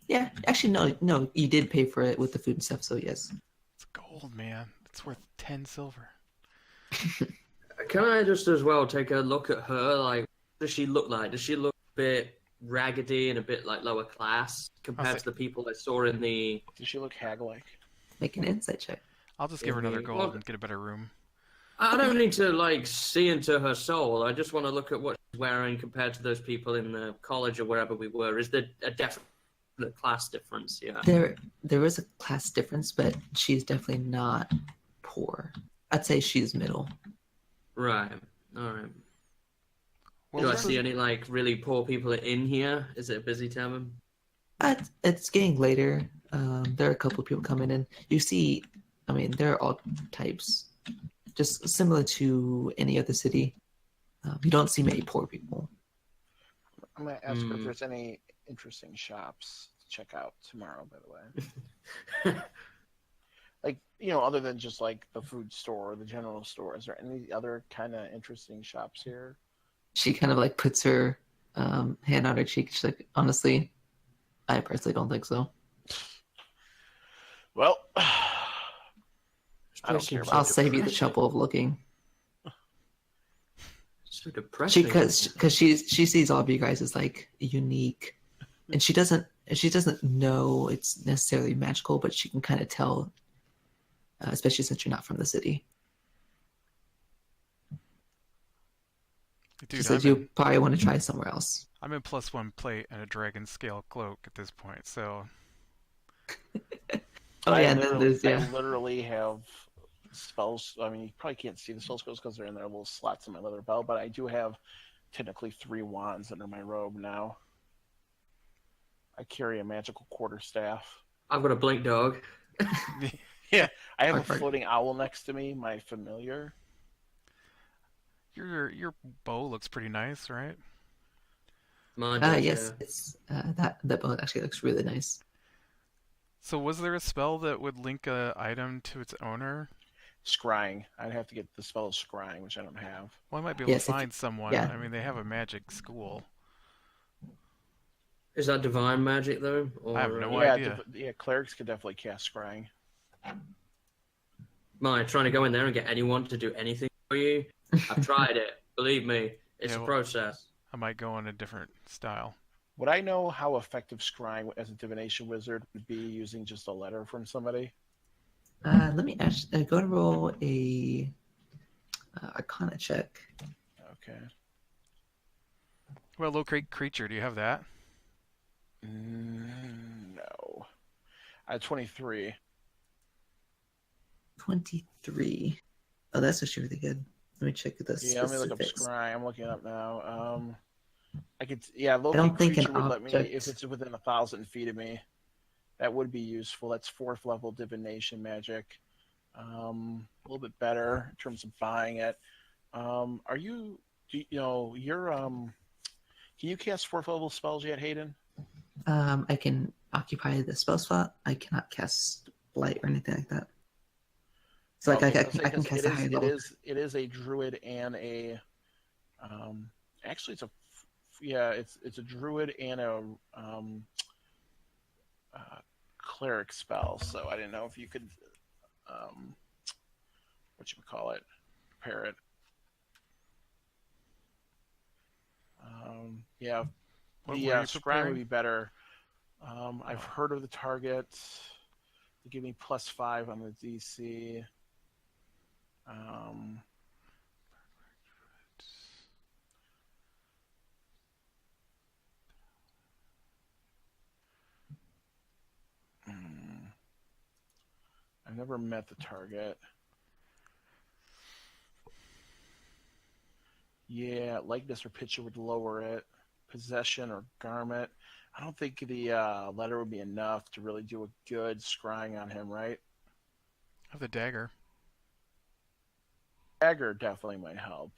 yeah, actually, no, you did pay for it with the food and stuff. So yes. It's gold, man. It's worth 10 silver. Can I just as well take a look at her? Like, what does she look like? Does she look a bit raggedy and a bit like lower class compared to the people I saw in the? does she look hag-like? Make an insight check. I'll just give her another gold Well, and get a better room. I don't need to like see into her soul. I just want to look at what she's wearing compared to those people in the college or wherever we were. Is there a definite class difference? Yeah. There is a class difference, but she's definitely not poor. I'd say she's middle. Right. All right. What Do I was see the- any like really poor people in here? Is it a busy time? It's getting later. There are a couple of people coming in. You see, I mean, there are all types, just similar to any other city. You don't see many poor people. I'm gonna ask her if Hmm. there's any interesting shops to check out tomorrow. By the way, like other than just like the food store or the general store, is there any other kind of interesting shops here? She kind of like puts her hand on her cheek. She's like, honestly, I personally don't think so. Well, I don't care I'll about save you the trouble of looking. So depressing. Because she sees all of you guys as like unique, and she doesn't know it's necessarily magical, but she can kind of tell, especially since you're not from the city. She Dude, said you probably want to try somewhere else. I'm in +1 plate and a dragon scale cloak at this point, so Oh yeah, and then there's I literally have spells. I mean, you probably can't see the spell scrolls because they're in their little slots in my leather belt, but I do have technically 3 wands under my robe now. I carry a magical quarterstaff. I've got a blink dog. Yeah, I have a Perfect. floating owl next to me, my familiar. your bow looks pretty nice, right? Mine does, yes, yeah. it's that bow actually looks really nice. So was there a spell that would link a item to its owner? Scrying. I'd have to get the spell of scrying, which I don't have. Well, I might be able to Yes, find someone. yeah. I mean, they have a magic school. Is that divine magic though, I have or no Yeah, idea. clerics could definitely cast scrying. mind trying to go in there and get anyone to do anything for you? I've tried it. Believe me, it's Yeah, a well- process. I might go in a different style. Would I know how effective scrying as a divination wizard would be using just a letter from somebody? Let me actually go and roll a Arcana check. Okay. Well, low creature, do you have that? No. I had 23. 23. Oh, that's actually really good. Let me check the Yeah, let me look up specifics. scrying. I'm looking it up now. I could, yeah, locate don't think an creature would let me object- if it's within 1,000 feet of me. That would be useful. That's 4th level divination magic. A little bit better in terms of buying it. Are you? You're Can you cast 4th level spells yet, Hayden? I can occupy the spell slot. I cannot cast light or anything like that. So like Okay, I can cast a higher level. It is a druid and a. Actually, it's a druid and a cleric spell. So I didn't know if you could, whatchamacallit, prepare it. Yeah, What the were you scrying preparing? would be better. I've heard of the target. They give me +5 on the DC. I've never met the target. Yeah, likeness or picture would lower it. Possession or garment. I don't think the letter would be enough to really do a good scrying on him, right? I have the dagger. Dagger definitely might help.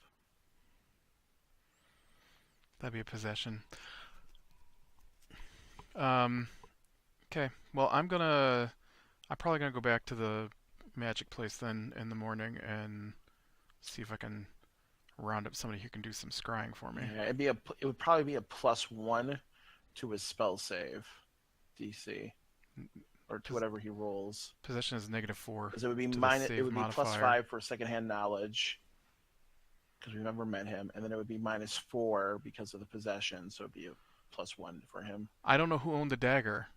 That'd be a possession. Okay. Well, I'm probably gonna go back to the magic place then in the morning and see if I can round up somebody who can do some scrying for me. Yeah, it would probably be a +1 to his spell save DC, or to whatever he rolls. Possession is -4. Because it would be to the save it would be modifier. +5 for secondhand knowledge, because we've never met him, and then it would be -4 because of the possession, so it'd be a +1 for him. I don't know who owned the dagger.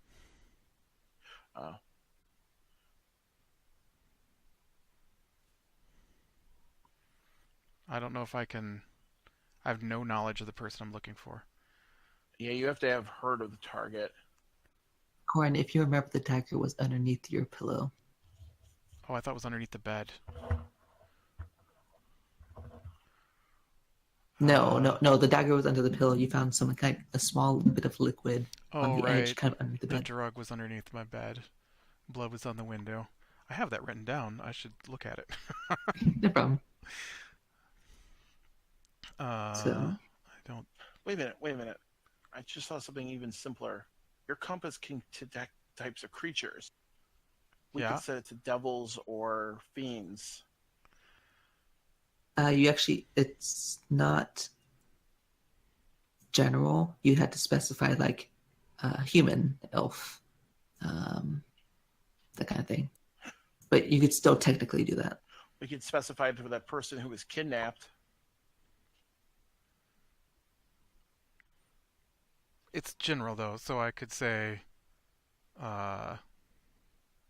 I don't know if I can. I have no knowledge of the person I'm looking for. Yeah, you have to have heard of the target. Corin, if you remember, the dagger was underneath your pillow. Oh, I thought it was underneath the bed. No. The dagger was under the pillow. You found some a small bit of liquid on Oh, the right. edge, kind of under the The bed. drug was underneath my bed. Blood was on the window. I have that written down. I should look at it. No problem. So I don't. Wait a minute. I just saw something even simpler. Your compass can detect types of creatures. We Yeah. could set it to devils or fiends. it's not general. You had to specify like human, elf, that kind of thing. But you could still technically do that. We could specify it for that person who was kidnapped. It's general though, so I could say,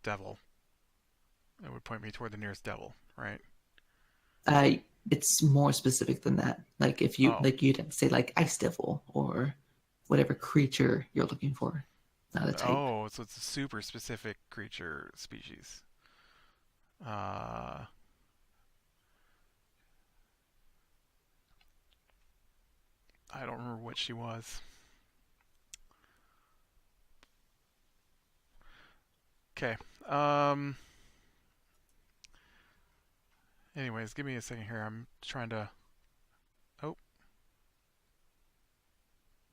devil. It would point me toward the nearest devil, right? It's more specific than that. Like if you Oh. like, you'd have to say like ice devil or whatever creature you're looking for, not a type. Oh, so it's a super specific creature species. I don't remember what she was. Okay. Anyways, give me a second here. I'm trying to. Oh,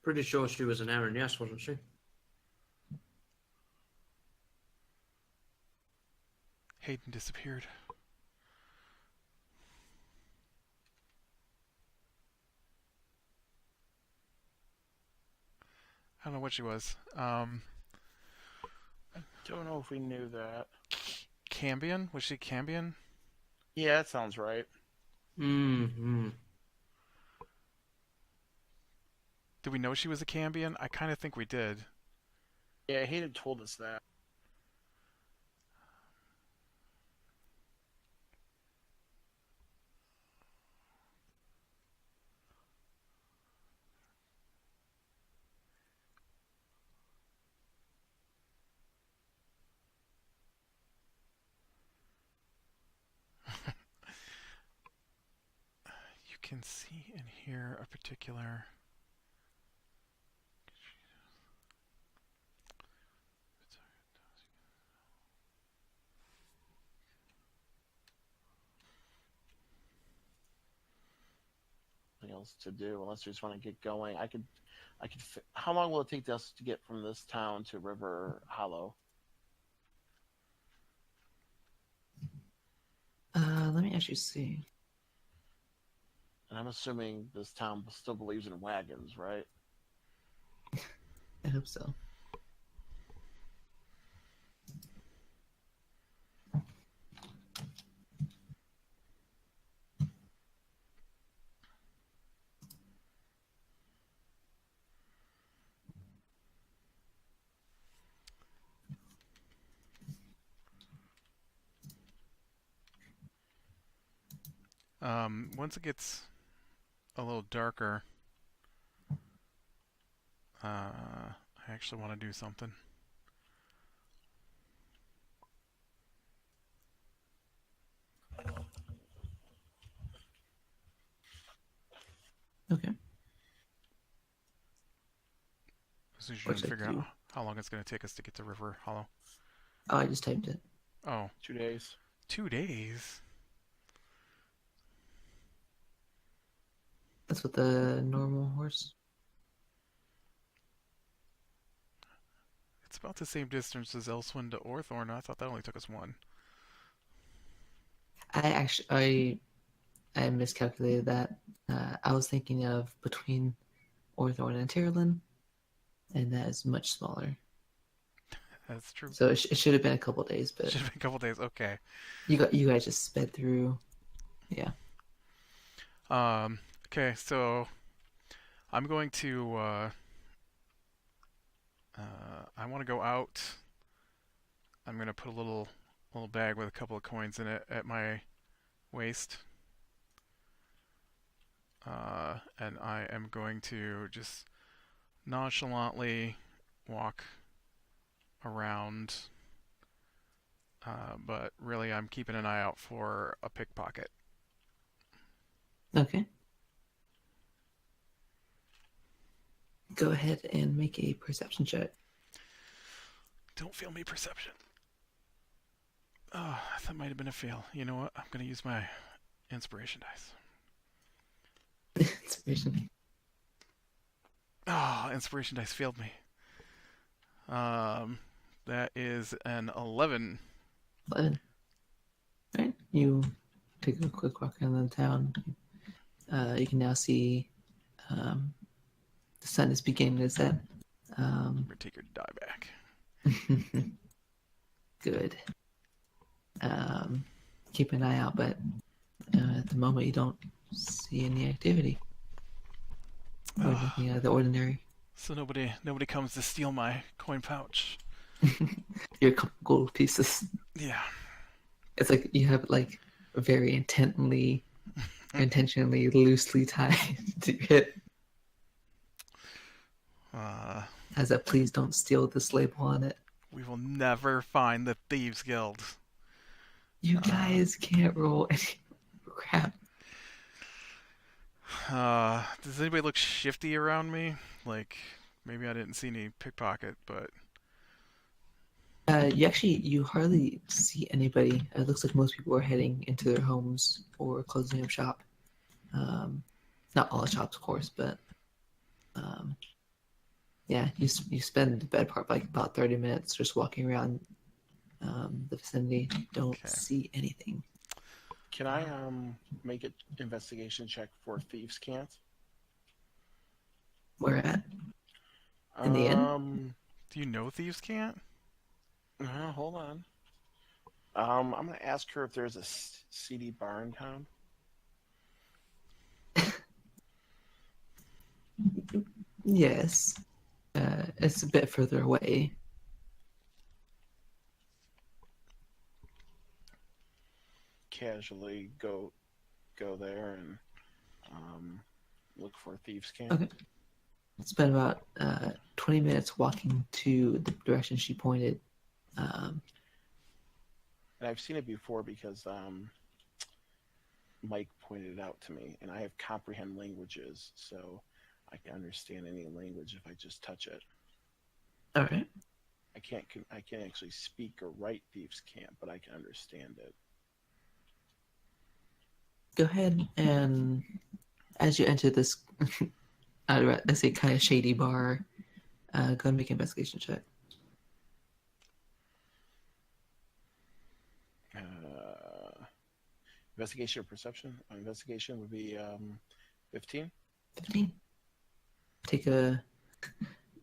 Pretty sure she was an Aaron, yes, wasn't she? Hayden disappeared. I don't know what she was. Don't know if we knew that. Cambion? Was she Cambion? Yeah, that sounds right. Mm-hmm. Did we know she was a Cambion? I kind of think we did. Yeah, he had told us that. You can see and hear a particular. Nothing else to do unless we just want to get going. How long will it take us to get from this town to River Hollow? Let me actually see. And I'm assuming this town still believes in wagons, right? I hope so. Once it gets a little darker, I actually want to do something. Okay. So you're trying What's to it figure out do? how long it's going to take us to get to River Hollow. Oh, I just typed it. Oh, 2 days. 2 days? That's what the normal horse. It's about the same distance as Elswin to Orthorn. I thought that only took us one. I miscalculated that. I was thinking of between Orthorn and Tyrlin, and that is much smaller. That's true. So it should have been a couple days, but Should have been a couple days. Okay. you guys just sped through. Yeah. Okay, so I'm going to I want to go out. I'm going to put a little bag with a couple of coins in it at my waist. And I am going to just nonchalantly walk around. But really, I'm keeping an eye out for a pickpocket. Okay. Go ahead and make a perception check. Don't fail me, perception. Oh, that might have been a fail. You know what? I'm going to use my inspiration dice. Inspiration. Oh, inspiration dice failed me. That is an 11. 11. All right. You take a quick walk around the town. You can now see the sun is beginning to set. I'm going to take your die back. Good. Keep an eye out, but at the moment you don't see any activity or anything out of the ordinary. So nobody comes to steal my coin pouch. Your couple gold pieces. Yeah. It's like you have like very intentionally loosely tied to your hip. Has a "please don't steal this" label on it. We will never find the Thieves Guild. You guys can't roll any crap. Does anybody look shifty around me? Like, maybe I didn't see any pickpocket, but... You hardly see anybody. It looks like most people are heading into their homes or closing up shop. Not all shops, of course, but yeah, you spend the better part, like about 30 minutes, just walking around the vicinity. Don't see anything. Can I make an investigation check for thieves' cant? Where at? In the inn? Do you know thieves can't? Hold on. I'm gonna ask her if there's a seedy bar in town. Yes. It's a bit further away. Casually go there and look for a thieves' camp. Okay. Spend about 20 minutes walking to the direction she pointed. And I've seen it before because Mike pointed it out to me, and I have comprehend languages, so I can understand any language if I just touch it. All right. I can't actually speak or write thieves' camp, but I can understand it. Go ahead and as you enter this, let's say, kind of shady bar, go ahead and make an investigation check. Investigation or perception? Investigation would be 15. 15. Take a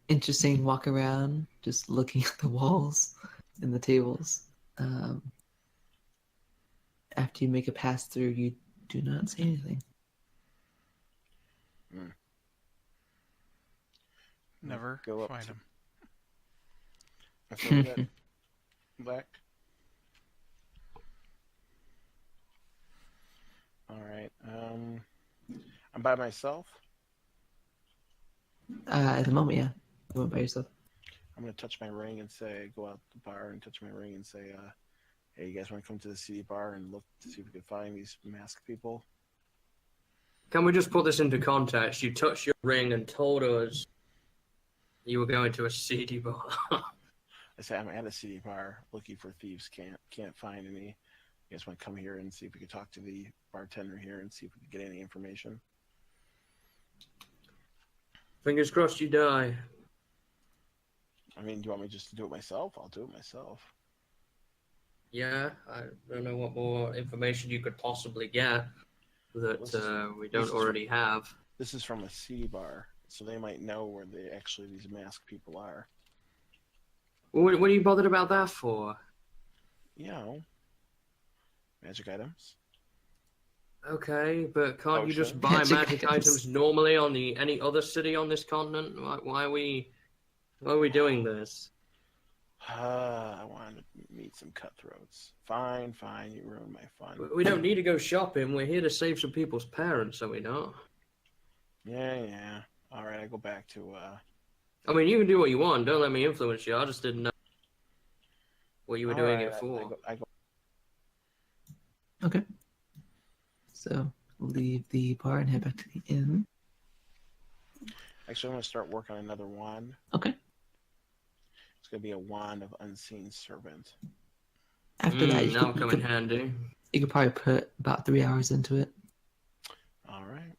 interesting walk around, just looking at the walls and the tables. After you make a pass through, you do not say anything. Never Go up find to- him. I feel that Black. All right. I'm by myself. At the moment, yeah. You went by yourself. I'm gonna touch my ring and say, go out the bar and touch my ring and say, hey, you guys want to come to the city bar and look to see if we can find these masked people? Can we just put this into context? You touched your ring and told us you were going to a seedy bar. I say I'm at a city bar looking for thieves. Can't find any. You guys want to come here and see if we can talk to the bartender here and see if we can get any information? Fingers crossed you die. I mean, do you want me just to do it myself? I'll do it myself. Yeah, I don't know what more information you could possibly get that we don't already have. This is from a city bar, so they might know where these masked people are. What are you bothered about that for? You know, magic items. Okay, but can't you just buy Magic magic items. items normally on any other city on this continent? Why are we doing this? I wanted to meet some cutthroats. Fine, you ruined my fun. We don't need to go shopping. We're here to save some people's parents, so we don't. Yeah. All right, I go back to. I mean, you can do what you want. Don't let me influence you. I just didn't know what you were doing it for. I go. Okay. So leave the bar and head back to the inn. Actually, I'm gonna start working on another wand. Okay. It's gonna be a wand of unseen servant. After that, that'll come in handy. You could probably put about 3 hours into it. All right.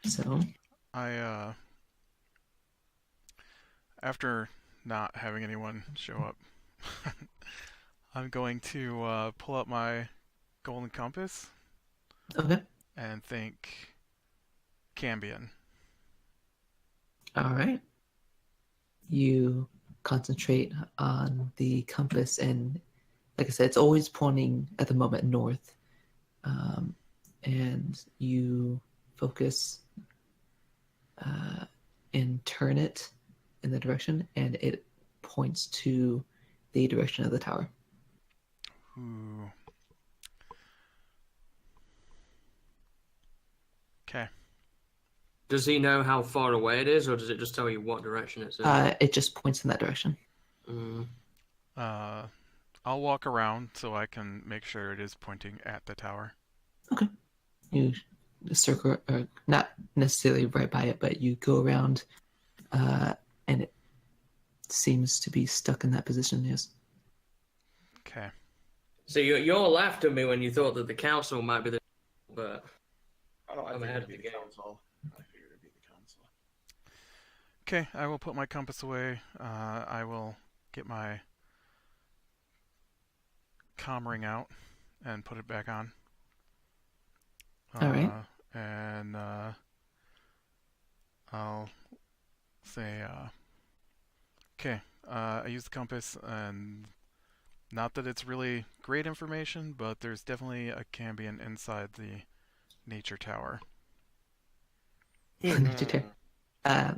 So After not having anyone show up, I'm going to pull up my golden compass okay. and think Cambion. All right. You concentrate on the compass, and like I said, it's always pointing at the moment north. And you focus and turn it in the direction, and it points to the direction of the tower. Ooh. Okay. Does he know how far away it is, or does it just tell you what direction it's in? It just points in that direction. I'll walk around so I can make sure it is pointing at the tower. Okay. You circle, or not necessarily right by it, but you go around, and it seems to be stuck in that position. Yes. Okay. So you all laughed at me when you thought that the council might be the, but I I'm figured ahead it'd of be the the game. council. I figured it'd be the council. Okay, I will put my compass away. I will get my comm ring out and put it back on. All right. And I'll say, Okay. I use the compass, and not that it's really great information, but there's definitely a Cambion inside the nature tower. Nature Tower.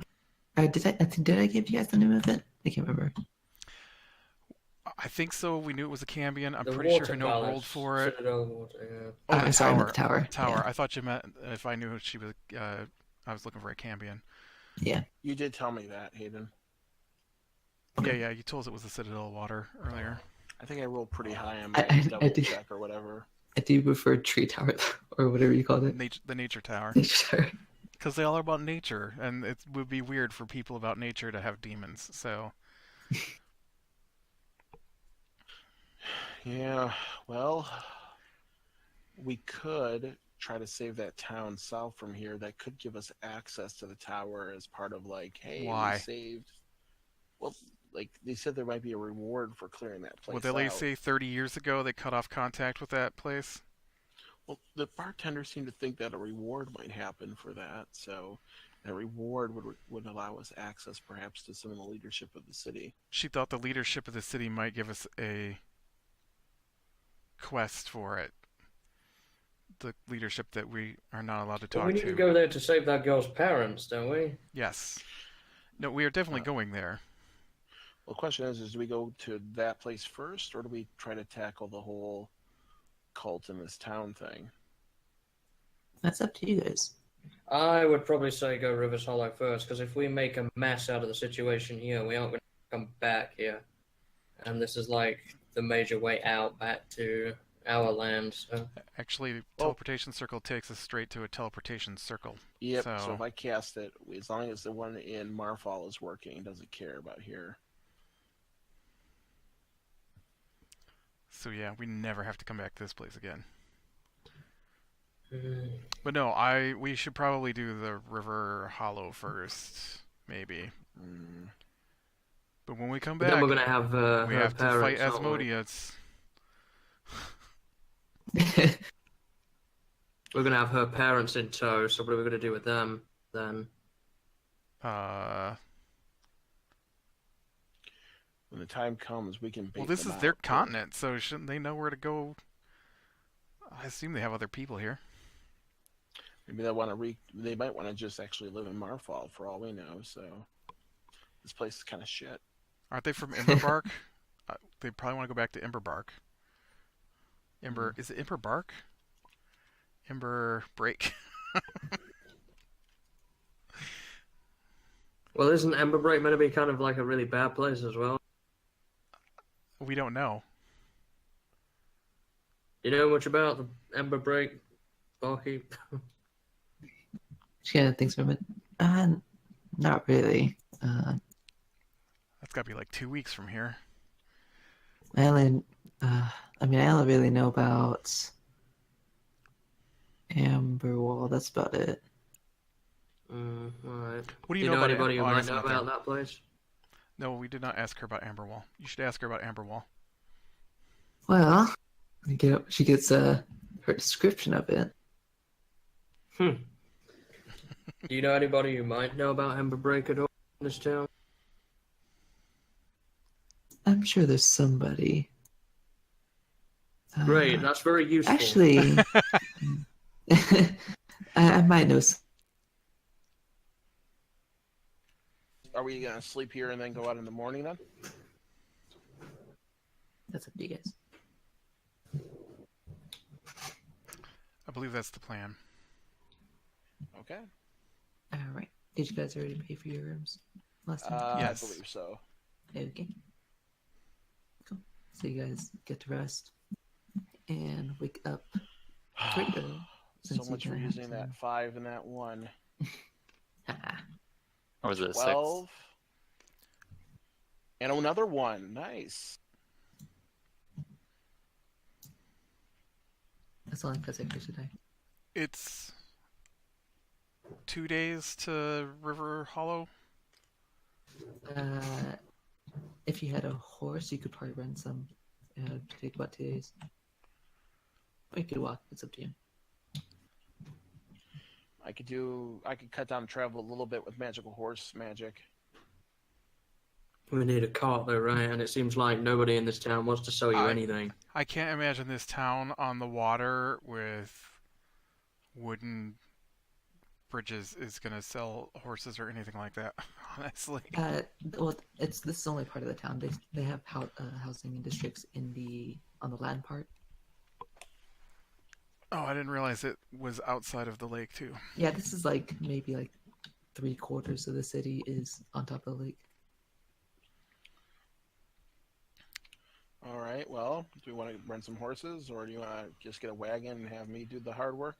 Did I give you guys the name of it? I can't remember. I think so. We knew it was a Cambion. I'm The pretty sure water her note palace, rolled for it. Citadel water. Yeah. Oh, the I'm sorry, not tower. the tower. Tower. Yeah. I thought you meant if I knew she was. I was looking for a Cambion. Yeah. You did tell me that, Hayden. Yeah, yeah. You told us it was the Citadel water earlier. I think I rolled pretty high on my I double did. check or whatever. I do prefer Tree Tower or whatever you called it. The nature tower. Nature Tower. Because they all are about nature, and it would be weird for people about nature to have demons. So. Yeah, well, we could try to save that town south from here. That could give us access to the tower as part of like, hey, Why? we saved. Well, like they said, there might be a reward for clearing that place What did they out. say 30 years ago they cut off contact with that place? Well, the bartender seemed to think that a reward might happen for that, so that reward would allow us access, perhaps, to some of the leadership of the city. She thought the leadership of the city might give us a quest for it. The leadership that we are not allowed to Well, talk we need to. to go there to save that girl's parents, don't we? Yes. No, we are definitely going there. Well, the question is do we go to that place first, or do we try to tackle the whole cult in this town thing? That's up to you guys. I would probably say go Rivers Hollow first, because if we make a mess out of the situation here, we aren't going to come back here. And this is like the major way out back to our land. So. Actually, teleportation circle takes us straight to a teleportation circle. Yep, so So if I cast it, as long as the one in Marfall is working, it doesn't care about here. So yeah, we never have to come back to this place again. Mm. But no, we should probably do the River Hollow first, maybe. Mm. But when we come But back, then we're going to have we her have to fight parents, aren't we? Asmodeus. We're going to have her parents in tow, so what are we going to do with them then? When the time comes, we can bait Well, this them is their out, but continent, so shouldn't they know where to go? I assume they have other people here. Maybe they might want to just actually live in Marfall for all we know. So this place is kind of shit. Aren't they from Emberbark? They probably want to go back to Emberbark. Is it Emberbark? Ember Break. Well, isn't Emberbreak meant to be kind of like a really bad place as well? We don't know. You know much about the Emberbreak, Barkeep? She kind of thinks from it. Not really. That's got to be like 2 weeks from here. I only really know about Amberwall. That's about it. Alright. What do Do you you know about anybody who I might guess know not about there. that place? No, we did not ask her about Amberwall. You should ask her about Amberwall. Well, she gets her description of it. Do you know anybody who might know about Emberbreak at all in this town? I'm sure there's somebody. Great, that's very useful. Actually, I might know. Are we gonna sleep here and then go out in the morning then? That's up to you guys. I believe that's the plan. Okay. All right. Did you guys already pay for your rooms last time? Yes. I believe so. Okay. Cool. So you guys get to rest and wake up pretty early. So since you much for kinda have using to- that 5 and that 1. Or was it a 12. And another 1. Nice. That's all I can say for today. It's 2 days to River Hollow. If you had a horse, you could probably rent some. It'd take about 2 days. Or you could walk. It's up to you. I could cut down travel a little bit with magical horse magic. We need a cart though, right? And it seems like nobody in this town wants to sell you anything. I can't imagine this town on the water with wooden bridges is gonna sell horses or anything like that. Honestly. Well, this is only part of the town. They have housing and districts on the land part. Oh, I didn't realize it was outside of the lake too. Yeah, this is like maybe like 3/4 of the city is on top of the lake. All right. Well, do we want to rent some horses, or do you want to just get a wagon and have me do the hard work?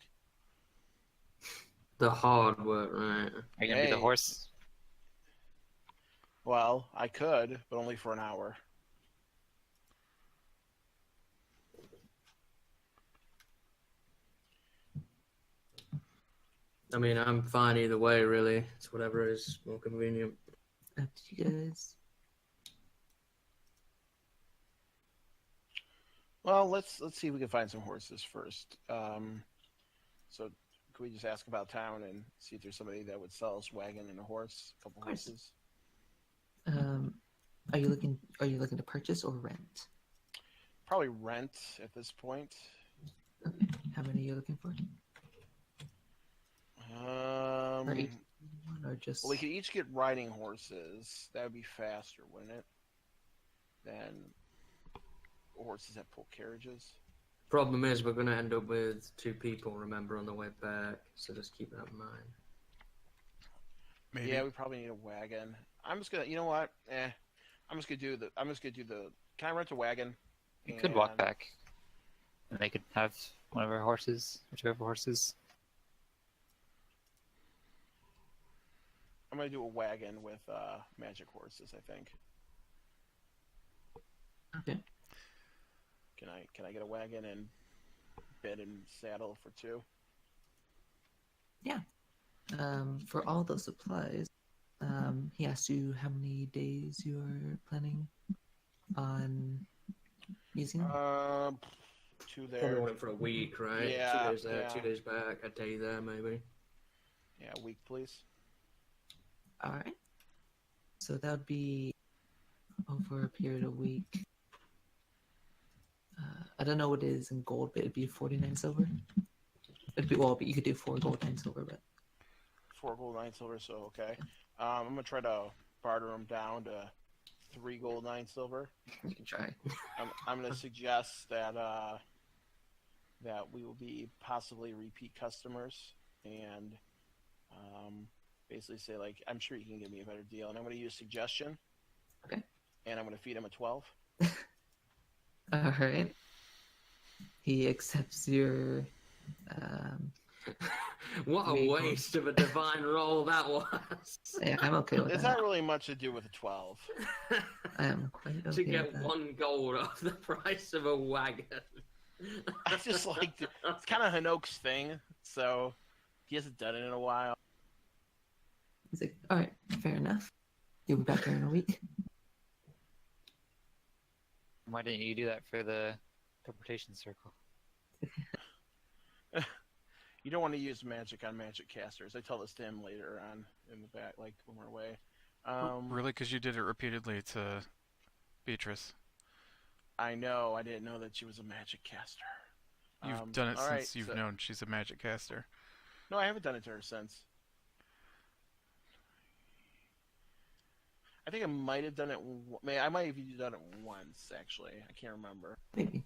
The hard work, right? Are you gonna be the Hey. horse? Well, I could, but only for an hour. I mean, I'm fine either way, really. It's whatever is more convenient. Up to you guys. Well, let's see if we can find some horses first. So can we just ask about town and see if there's somebody that would sell us a wagon and a horse, a couple Of course. horses? Are you looking to purchase or rent? Probably rent at this point. Okay. How many are you looking for? Or each one, or just? Well, we could each get riding horses. That would be faster, wouldn't it? Than horses that pull carriages. Problem is, we're going to end up with 2 people, remember, on the way back. So just keep that in mind. Maybe. Yeah, we probably need a wagon. I'm just gonna. You know what? I'm just gonna do the. Can I rent a wagon? You could walk back, and they could have one of our horses or 2 of our horses. I'm gonna do a wagon with magic horses. I think. Okay. Can I get a wagon and bed and saddle for 2? For all those supplies, he asked you how many days you're planning on using them. 2 Probably there. want it for a week, right? Yeah, 2 days there, yeah. 2 days back, a day there, maybe. Yeah, a week, please. All right. So that would be over a period of a week. I don't know what it is in gold, but it'd be 49 silver. It'd be but you could do 4 gold, 9 silver, but 4 gold, 9 silver. So okay. I'm gonna try to barter them down to 3 gold, 9 silver. you can try. I'm gonna suggest that that we will be possibly repeat customers and basically say like I'm sure you can give me a better deal, and I'm gonna use suggestion. Okay. And I'm gonna feed him a 12. All right. He accepts your. What a Maybe. waste of a divine roll that was. Yeah, I'm okay with It's that. not really much to do with a 12. I am quite okay To get with that. 1 gold off the price of a wagon. I just like it's kind of Hanok's thing, so he hasn't done it in a while. He's like, all right, fair enough. You'll be back here in a week. Why didn't you do that for the teleportation circle? You don't want to use magic on magic casters. I tell this to him later on in the back, like when we're away. Really? Because you did it repeatedly to Beatrice. I know. I didn't know that she was a magic caster. You've done it all since right, you've so- known she's a magic caster. No, I haven't done it to her since. I think I might have done it. I might have even done it once, actually. I can't remember. Maybe.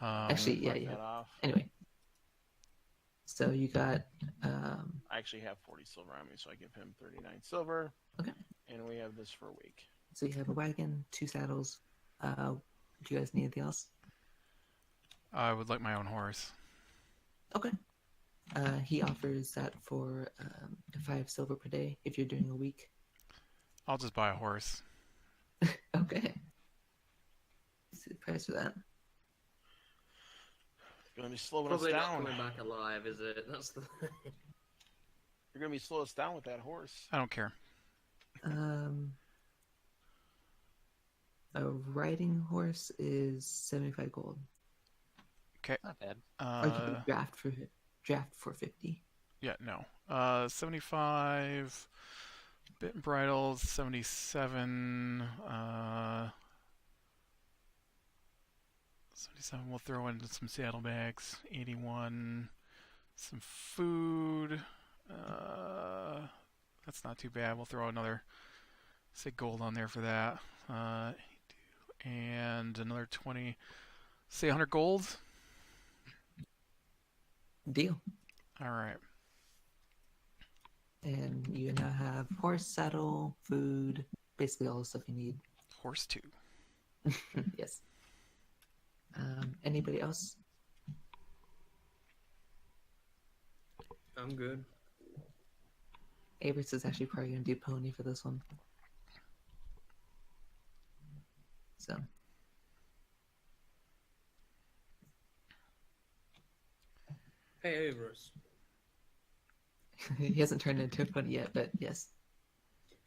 Um, Actually, yeah, Mark yeah. that off. Anyway. So you got. I actually have 40 silver on me, so I give him 39 silver. Okay. And we have this for a week. So you have a wagon, 2 saddles. Do you guys need anything else? I would like my own horse. Okay. He offers that for 5 silver per day if you're doing a week. I'll just buy a horse. Okay. See the price for that. You're going to be slowing Probably us not down. coming back alive, is it? That's the thing. You're going to be slow us down with that horse. I don't care. A riding horse is 75 gold. Not bad. Or you can draft for 50. Yeah, no. 75 Bit and bridles, 77. 77, we'll throw into some saddlebags. 81. Some food. That's not too bad. We'll throw another, say, gold on there for that. And another 20. Say 100 gold. Deal. All right. And you now have horse, saddle, food, basically all the stuff you need. Horse 2. Yes. Anybody else? I'm good. Averus is actually probably going to do pony for this one. So. Hey, Averus. He hasn't turned into a pony yet, but yes.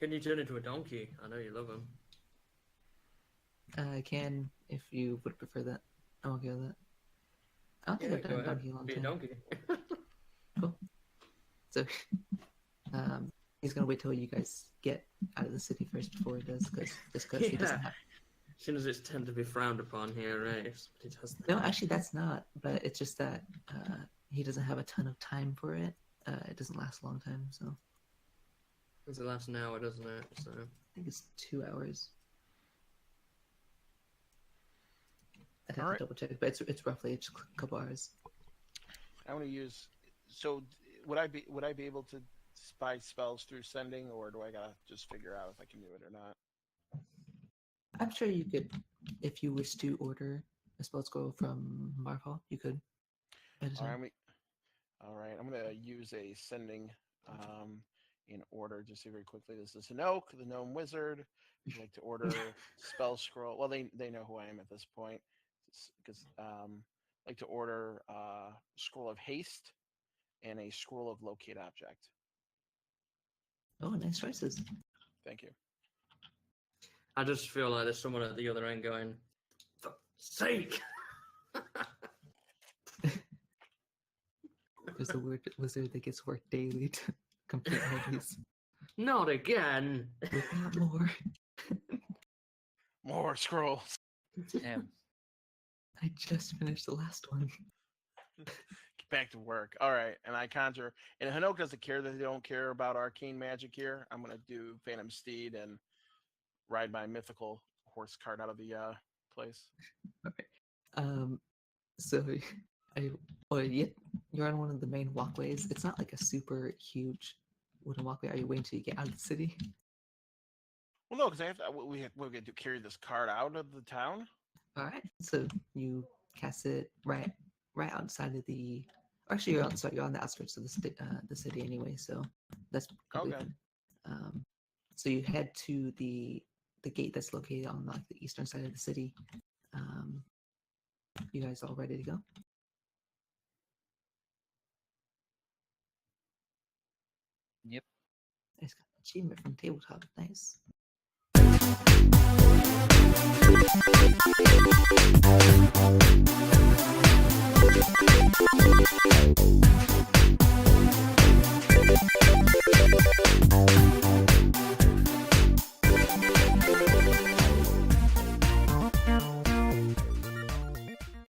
Can you turn into a donkey? I know you love him. I can, if you would prefer that. I'm okay with that. I don't think I've done a donkey in a long Be a time. donkey. Cool. So, he's gonna wait till you guys get out of the city first before he does, because he doesn't have. As soon as it's tend to be frowned upon here, right? If somebody does that. No, actually, that's not. But it's just that he doesn't have a ton of time for it. It doesn't last a long time, so It lasts an hour, doesn't it? So I think it's 2 hours. I'd have Alright. to double check, but it's roughly just a couple hours. I want to use. So would I be able to spy spells through sending, or do I gotta just figure out if I can do it or not? I'm sure you could, if you wish to order a spell scroll from Marfall, you could. All right, I'm gonna use a sending in order. Just say very quickly. This is Hanoke, the gnome wizard. I'd like to order spell scroll. Well, they know who I am at this point, because I'd like to order scroll of haste and a scroll of locate object. Oh, nice choices. Thank you. I just feel like there's someone at the other end going, "For sake!" There's a weird wizard that gets work daily to complete all these. Not again. Without more. More scrolls. Damn. I just finished the last one. Get back to work. All right, and I conjure. And Hanoke doesn't care that they don't care about arcane magic here. I'm gonna do Phantom Steed and ride my mythical horse cart out of the place. Okay. So, you're on one of the main walkways. It's not like a super huge wooden walkway. Are you waiting till you get out of the city? Well, no, because we're going to carry this cart out of the town. All right. So you cast it right outside of the. Actually, you're on the outskirts of the city anyway. So that's completely Okay. fine. So you head to the gate that's located on like the eastern side of the city. You guys all ready to go? Yep. I just got an achievement from Tabletop. Nice.